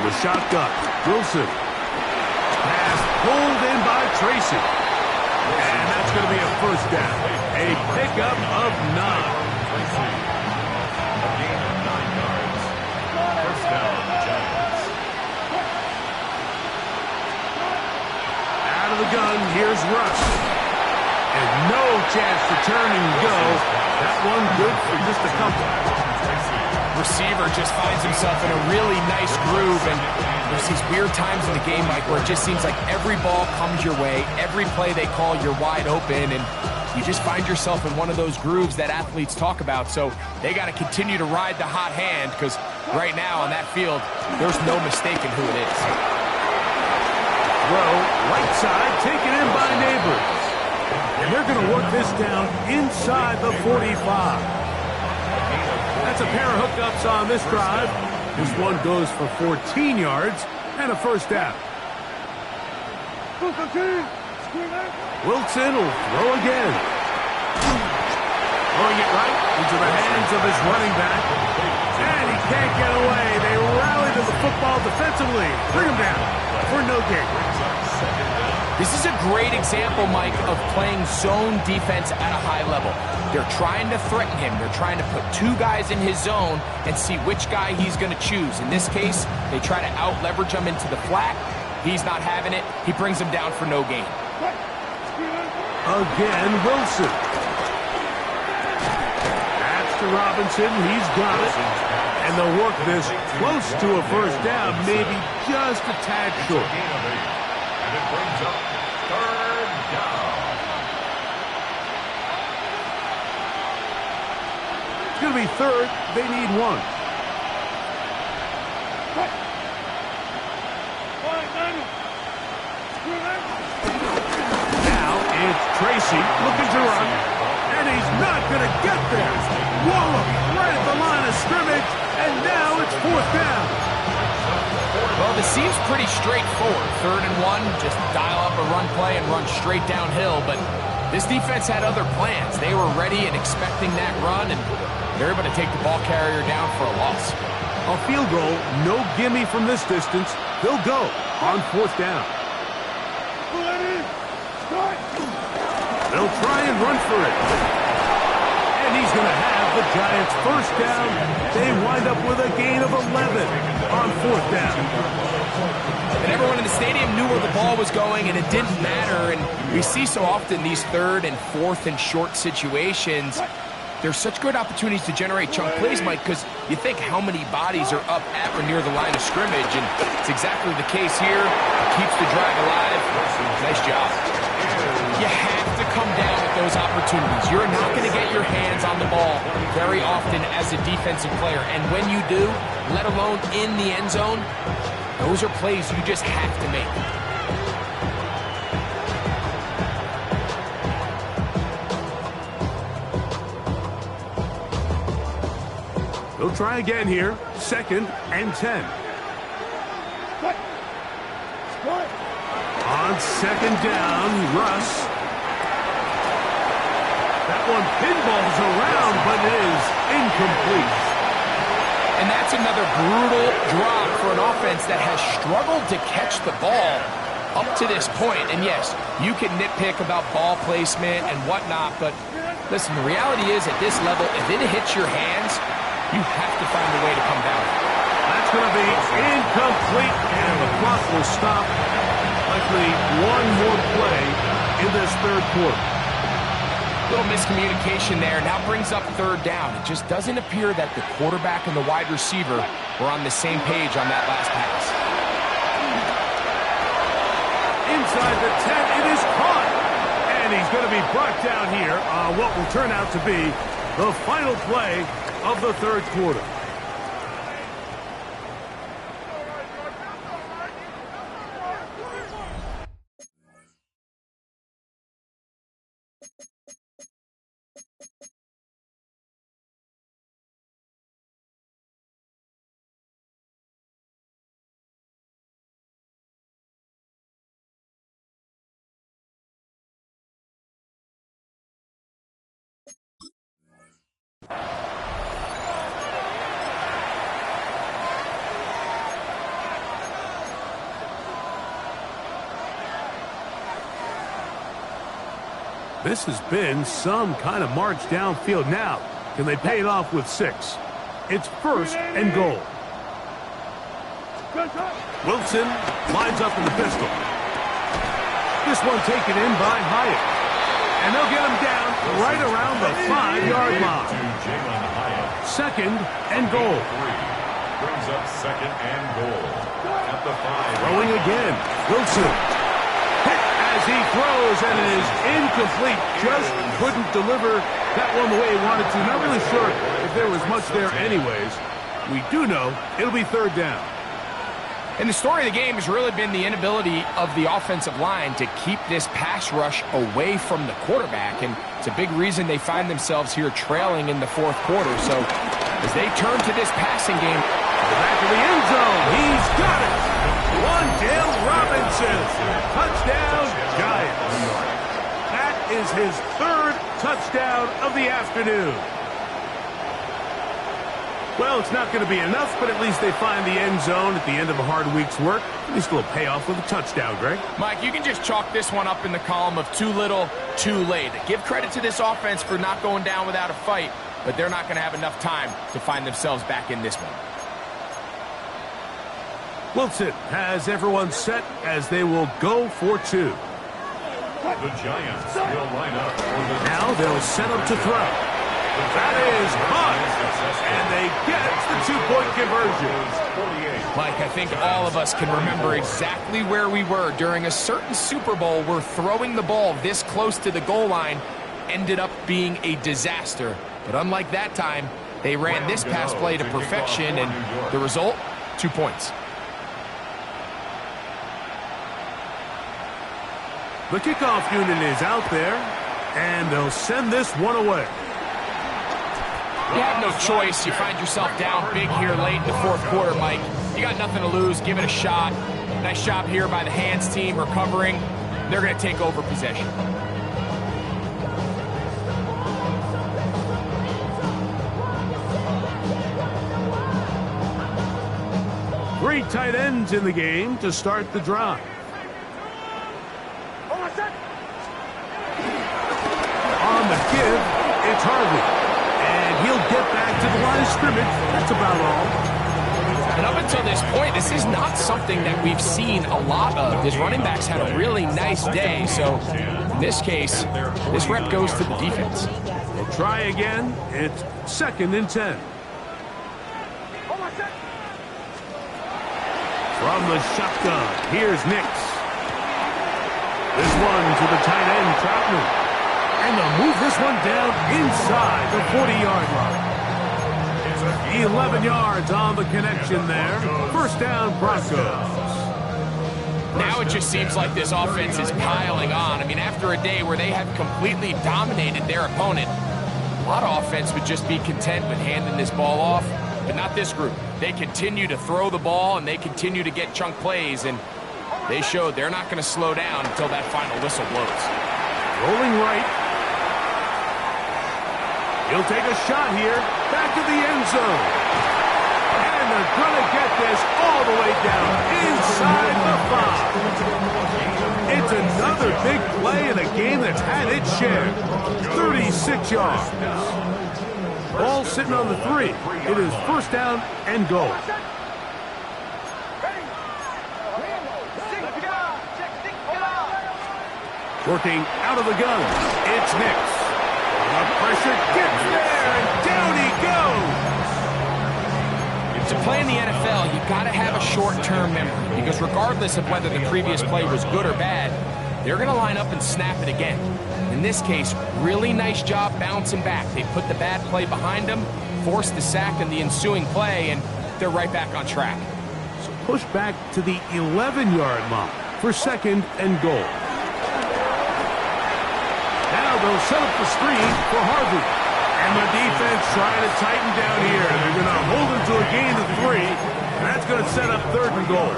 the shotgun, Wilson. Pass pulled in by Tracy. And that's going to be a 1st down. A pickup of 9. A gain of 9 yards. 1st down, Giants. Out of the gun, here's Russ. And no chance to turn and go. That one good for just a couple. Receiver just finds himself in a really nice groove, and there's these weird times in the game, Mike, where it just seems like every ball comes your way, every play they call, you're wide open, and you just find yourself in one of those grooves that athletes talk about. So they got to continue to ride the hot hand, because right now on that field, there's no mistaking who it is. Throw, right side, taken in by Neighbors. And they're going to work this down inside the 45. That's a pair of hookups on this drive. This one goes for 14 yards and a 1st down. Wilson will throw again. Throwing it right into the hands of his running back. And he can't get away. They rally to the football defensively. Bring him down for no gain. This is a great example, Mike, of playing zone defense at a high level. They're trying to threaten him. They're trying to put 2 guys in his zone and see which guy he's going to choose. In this case, they try to out-leverage him into the flat. He's not having it. He brings him down for no gain. Again, Wilson. That's to Robinson. He's got it. And they'll work this close to a 1st down, maybe just a tad short. And it brings up 3rd down. be third. They need one. Now it's Tracy looking to run, and he's not going to get there. Wallop right at the line of scrimmage, and now it's fourth down. Well, this seems pretty straightforward. 3rd and 1, just dial up a run play and run straight downhill, but this defense had other plans. They were ready and expecting that run, and they're able to take the ball carrier down for a loss. A field goal, no gimme from this distance. They'll go on fourth down. They'll try and run for it. And he's going to have the Giants first down. They wind up with a gain of 11 on fourth down. And everyone in the stadium knew where the ball was going, and it didn't matter. And we see so often these 3rd and 4th and short situations. There's such good opportunities to generate chunk plays, Mike, because you think how many bodies are up at or near the line of scrimmage, and it's exactly the case here. Keeps the drive alive. Nice job. You have to come down with those opportunities. You're not going to get your hands on the ball very often as a defensive player, and when you do, let alone in the end zone, those are plays you just have to make. They'll try again here. 2nd and 10. On 2nd down, Russ. That one pinballs around, but it is incomplete. And that's another brutal drop for an offense that has struggled to catch the ball up to this point. And yes, you can nitpick about ball placement and whatnot, but listen, the reality is at this level, if it hits your hands, you have to find a way to come down. That's going to be incomplete, and the clock will stop. Likely one more play in this 3rd quarter. Little miscommunication there. Now brings up 3rd down. It just doesn't appear that the quarterback and the wide receiver were on the same page on that last pass. Inside the 10, it is caught. And he's going to be brought down here on what will turn out to be the final play of the 3rd quarter. This has been some kind of march downfield. Now, can they pay it off with 6? It's 1st and goal. Wilson lines up in the pistol. This one taken in by Hyatt. And they'll get him down right around the 5-yard line. 2nd and goal. Brings up 2nd and goal. At the 5. Throwing again. Wilson. Hit as he throws, and it is incomplete. Just couldn't deliver that one the way he wanted to. Not really sure if there was much there anyways. We do know it'll be 3rd down. And the story of the game has really been the inability of the offensive line to keep this pass rush away from the quarterback. And it's a big reason they find themselves here trailing in the 4th quarter. So as they turn to this passing game, back of the end zone, he's got it. Wandale Robinson, touchdown Giants. That is his 3rd touchdown of the afternoon. Well, it's not going to be enough, but at least they find the end zone at the end of a hard week's work. At least it'll pay off with a touchdown, Greg. Mike, you can just chalk this one up in the column of too little, too late. Give credit to this offense for not going down without a fight, but they're not going to have enough time to find themselves back in this one. Wilson has everyone set as they will go for 2. The Giants will line up for the... Now they'll set up to throw. That is caught, and they get the 2-point conversion. Mike, I think all of us can remember exactly where we were during a certain Super Bowl where throwing the ball this close to the goal line ended up being a disaster. But unlike that time, They ran this pass play to perfection, and the result, 2 points. The kickoff unit is out there, and they'll send this one away. You have no choice. You find yourself down big here late in the fourth quarter, Mike. You got nothing to lose. Give it a shot. Nice job here by the hands team recovering. They're going to take over possession. Three tight ends in the game to start the drive. On the give, it's Harvey. And he'll get back to the line of scrimmage. That's about all. And up until this point, this is not something that we've seen a lot of. His running backs had a really nice day. So in this case, this rep goes to the defense. They'll try again. It's 2nd and 10. From the shotgun, here's Nix. This one to the tight end, Troutman. And they'll move this one down inside the 40-yard line. 11 yards on the connection there. First down, Broncos. Now it just seems like this offense is piling on. I mean, after a day where they have completely dominated their opponent, a lot of offense would just be content with handing this ball off. But not this group. They continue to throw the ball, and they continue to get chunk plays, and they showed they're not going to slow down until that final whistle blows. Rolling right. He'll take a shot here. Back to the end zone. And they're going to get this all the way down inside the 5. It's another big play in a game that's had its share. 36 yards. Ball sitting on the 3. It is first down and goal. Working out of the gun. It's Nix. The pressure gets there, and down he goes. To play in the NFL, you've got to have a short-term memory, because regardless of whether the previous play was good or bad, they're going to line up and snap it again. In this case, really nice job bouncing back. They put the bad play behind them, forced the sack in the ensuing play, and they're right back on track. So push back to the 11-yard line for 2nd and goal. Now they'll set up the screen for Harvey. And the defense trying to tighten down here. They're going to hold him to a gain of 3. And that's going to set up 3rd and goal.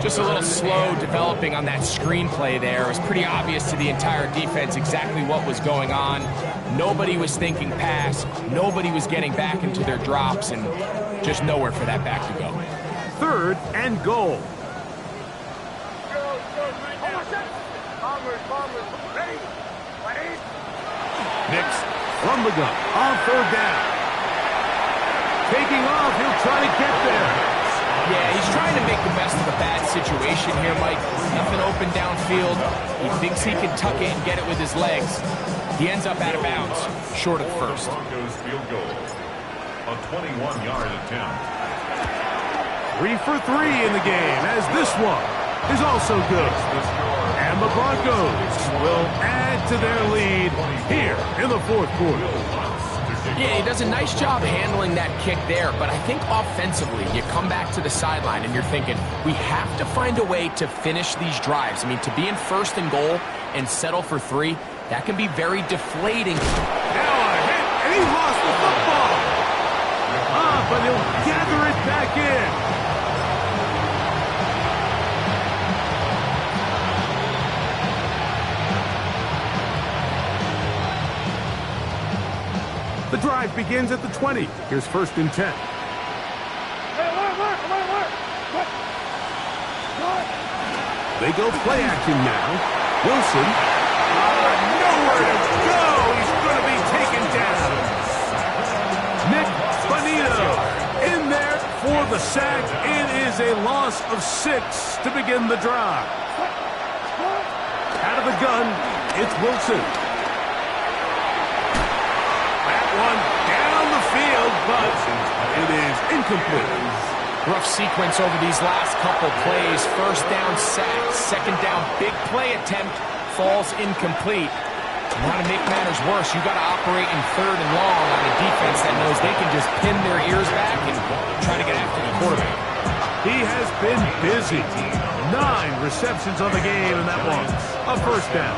Just a little slow developing on that screenplay there. It was pretty obvious to the entire defense exactly what was going on. Nobody was thinking pass. Nobody was getting back into their drops, and just nowhere for that back to go. 3rd and goal. Nix from the gun on 3rd down. Taking off, he'll try to get there. Yeah, he's trying to make the best of a bad situation here, Mike. Nothing open downfield. He thinks he can tuck it and get it with his legs. He ends up out of bounds, short of the first. Broncos field goal. A 21-yard attempt. 3 for 3 in the game, as this one is also good. And the Broncos will add to their lead here in the 4th quarter. Yeah, he does a nice job handling that kick there, but I think offensively, you come back to the sideline and you're thinking, we have to find a way to finish these drives. I mean, to be in 1st and goal and settle for 3, that can be very deflating. Now a hit, and he lost the football. But he'll gather it back in. The drive begins at the 20. Here's 1st and 10. They go play action now. Wilson. Nowhere to go. He's going to be taken down. Nick Bonito in there for the sack. It is a loss of 6 to begin the drive. Out of the gun, it's Wilson. One down the field, but it is incomplete. Rough sequence over these last couple plays. 1st down sack, 2nd down big play attempt falls incomplete. Want to make matters worse, you got to operate in 3rd and long on a defense that knows they can just pin their ears back and try to get after the quarterback. He has been busy. 9 receptions on the game, and that was a first down.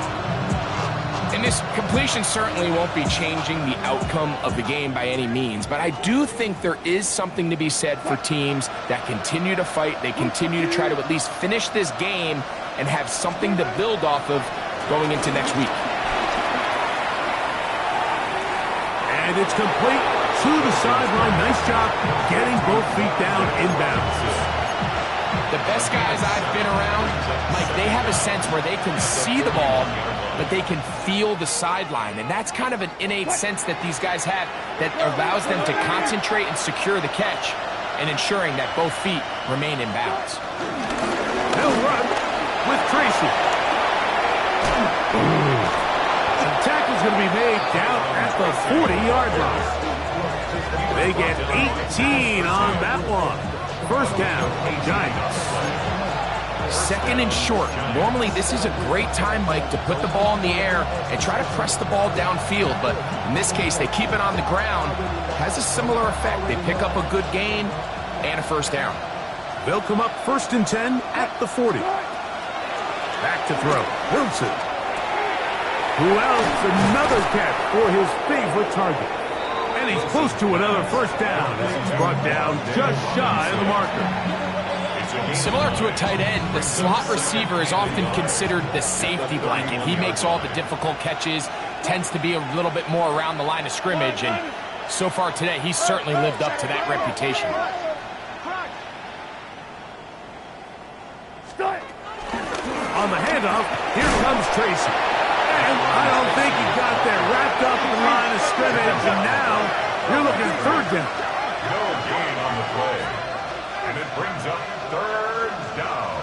And this completion certainly won't be changing the outcome of the game by any means, but I do think there is something to be said for teams that continue to fight. They continue to try to at least finish this game and have something to build off of going into next week. And it's complete to the sideline. Nice job getting both feet down inbounds. The best guys I've been around, Mike, they have a sense where they can see the ball, but they can feel the sideline. And that's kind of an innate sense that these guys have that allows them to concentrate and secure the catch and ensuring that both feet remain in bounds. He'll run with Tracy. The tackle's going to be made down at the 40-yard line. They get 18 on that one. First down, Giants. 2nd and short. Normally, this is a great time, Mike, to put the ball in the air and try to press the ball downfield. But in this case, they keep it on the ground. Has a similar effect. They pick up a good gain and a first down. They'll come up 1st and 10 at the 40. Back to throw. Wilson. Who else? Another catch for his favorite target. And he's close to another first down as he's brought down just shy of the marker. Similar to a tight end, the slot receiver is often considered the safety blanket. He makes all the difficult catches, tends to be a little bit more around the line of scrimmage, and so far today, he's certainly lived up to that reputation. On the handoff, here comes Tracy. And I don't think he got there. Wrapped up in the line of scrimmage, and now you're looking at 3rd down. No gain on the play. And it brings up 3rd down.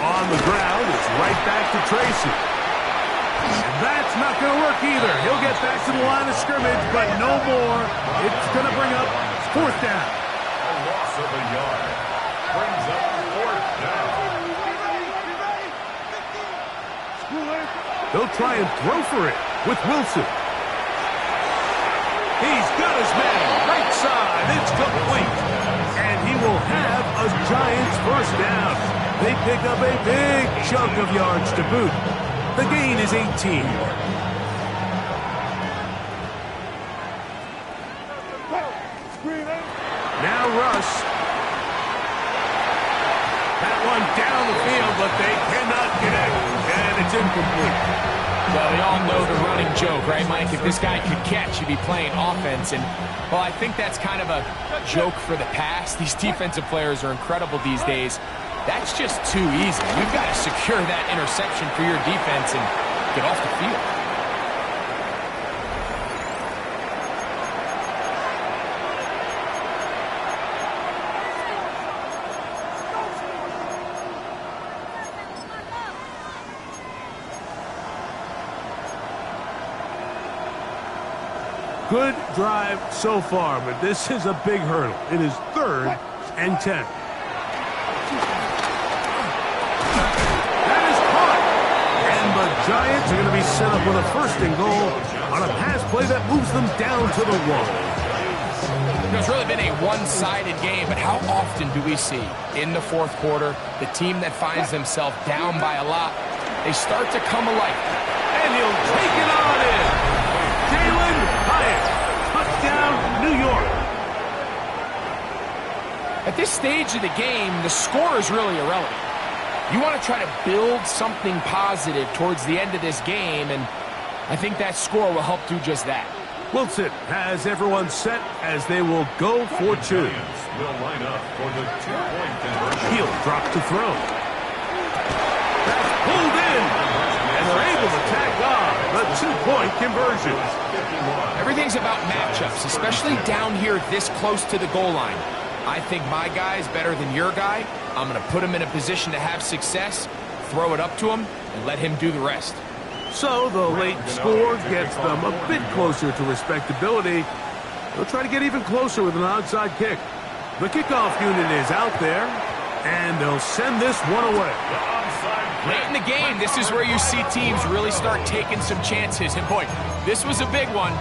On the ground, it's right back to Tracy. And that's not going to work either. He'll get back to the line of scrimmage, but no more. It's going to bring up 4th down. A loss of a yard. Brings up 4th down. They'll try and throw for it with Wilson. He's got his man right side. It's complete. And he will have a Giants first down. They pick up a big chunk of yards to boot. The gain is 18. Now Russ. That one down the field, but they cannot connect. And it's incomplete. Well, we all know the running joke, right, Mike? If this guy could catch, he'd be playing offense. And, well, I think that's kind of a joke for the past. These defensive players are incredible these days. That's just too easy. You've got to secure that interception for your defense and get off the field. Good drive so far, but this is a big hurdle. It is 3rd and 10. That is caught. And the Giants are going to be set up with a 1st and goal on a pass play that moves them down to the 1. It's really been a one-sided game, but how often do we see in the 4th quarter the team that finds themselves down by a lot, they start to come alive. And he'll take it on in. Jalen Hyatt, touchdown, New York. At this stage of the game, the score is really irrelevant. You want to try to build something positive towards the end of this game, and I think that score will help do just that. Wilson has everyone set as they will go for 2. Will line up for the 2-point conversion. He'll drop to throw. That's pulled in, and they're able to tack on the 2-point conversion. Everything's about matchups, especially down here this close to the goal line. I think my guy is better than your guy. I'm going to put him in a position to have success, throw it up to him, and let him do the rest. So the late score gets them a bit closer to respectability. They'll try to get even closer with an onside kick. The kickoff unit is out there, and they'll send this one away. Late in the game, this is where you see teams really start taking some chances. And boy, this was a big one,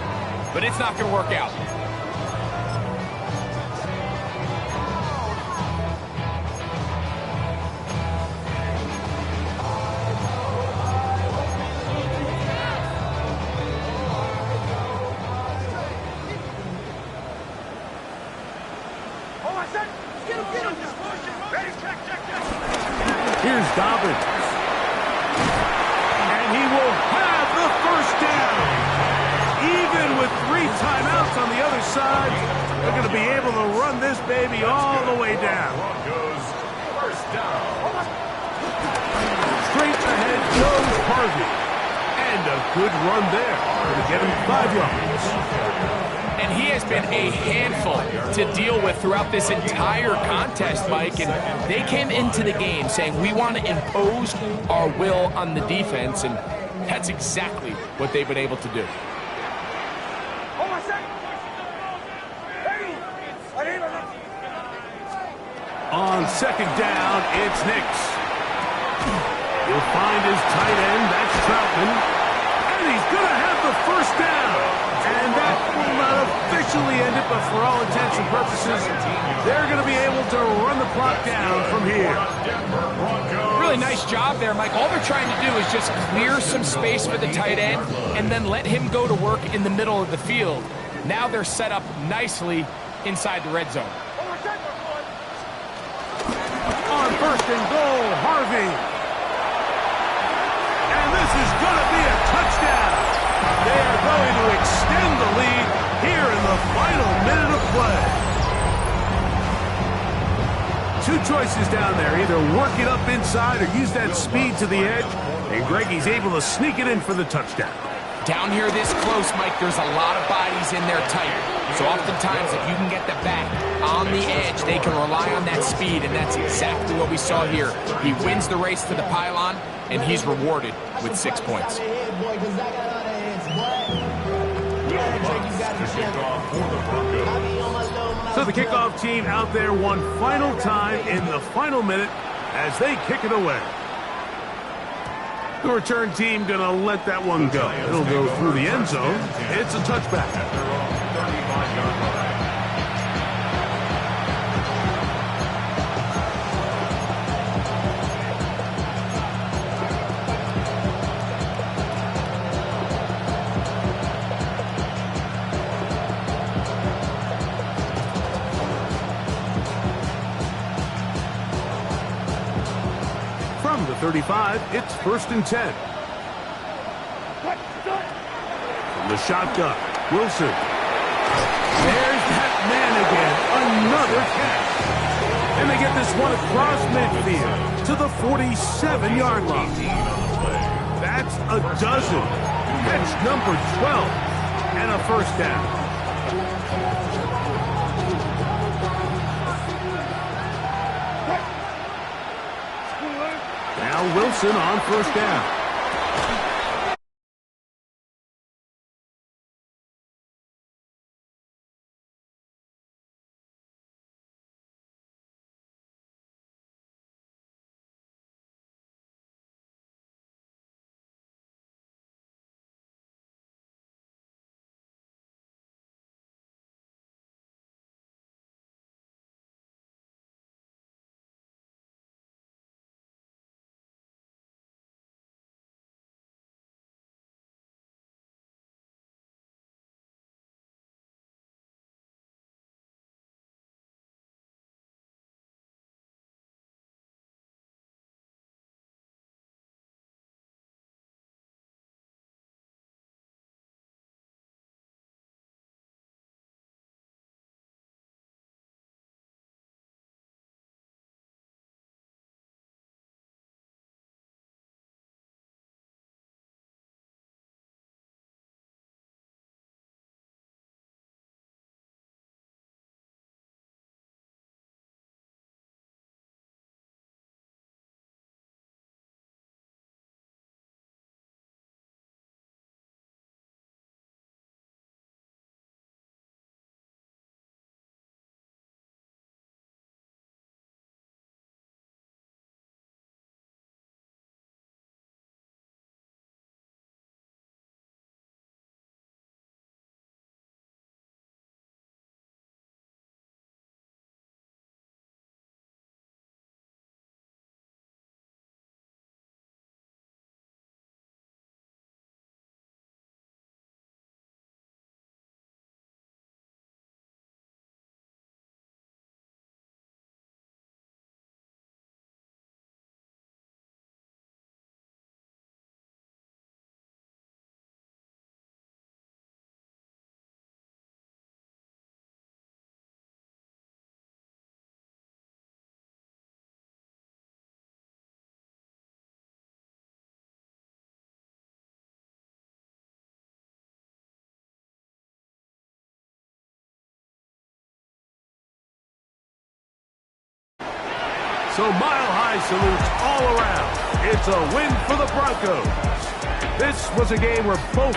but it's not going to work out. Here's Dobbins. And he will have the first down. Even with 3 timeouts on the other side, they're going to be able to run this baby all the way down. Broncos, first down. Straight ahead goes Harvey. And a good run there. Going to get him 5 yards. And he has been a handful to deal with throughout this entire contest, Mike. And they came into the game saying, we want to impose our will on the defense. And that's exactly what they've been able to do. On second down, it's Nix. He'll find his tight end. That's Troutman. And he's going to have the first down. And that will not officially end it, but for all intents and purposes, they're going to be able to run the clock down from here. Really nice job there, Mike. All they're trying to do is just clear some space for the tight end and then let him go to work in the middle of the field. Now they're set up nicely inside the red zone. On first and goal, Harvey. And this is going to be a touchdown. They are going to extend the lead here in the final minute of play. 2 choices down there. Either work it up inside or use that speed to the edge. And Greggy's able to sneak it in for the touchdown. Down here this close, Mike, there's a lot of bodies in there tight. So oftentimes, if you can get the back on the edge, they can rely on that speed, and that's exactly what we saw here. He wins the race to the pylon, and he's rewarded with 6 points. So the kickoff team out there one final time in the final minute as they kick it away. The return team going to let that one go. It'll go through the end zone. It's a touchback. From the 35, it's 1st and 10. From the shotgun, Wilson. There's that man again. Another catch. And they get this one across midfield to the 47-yard line. That's a dozen. Catch number 12 and a first down. Now Wilson on first down. So mile-high salutes all around. It's a win for the Broncos. This was a game where both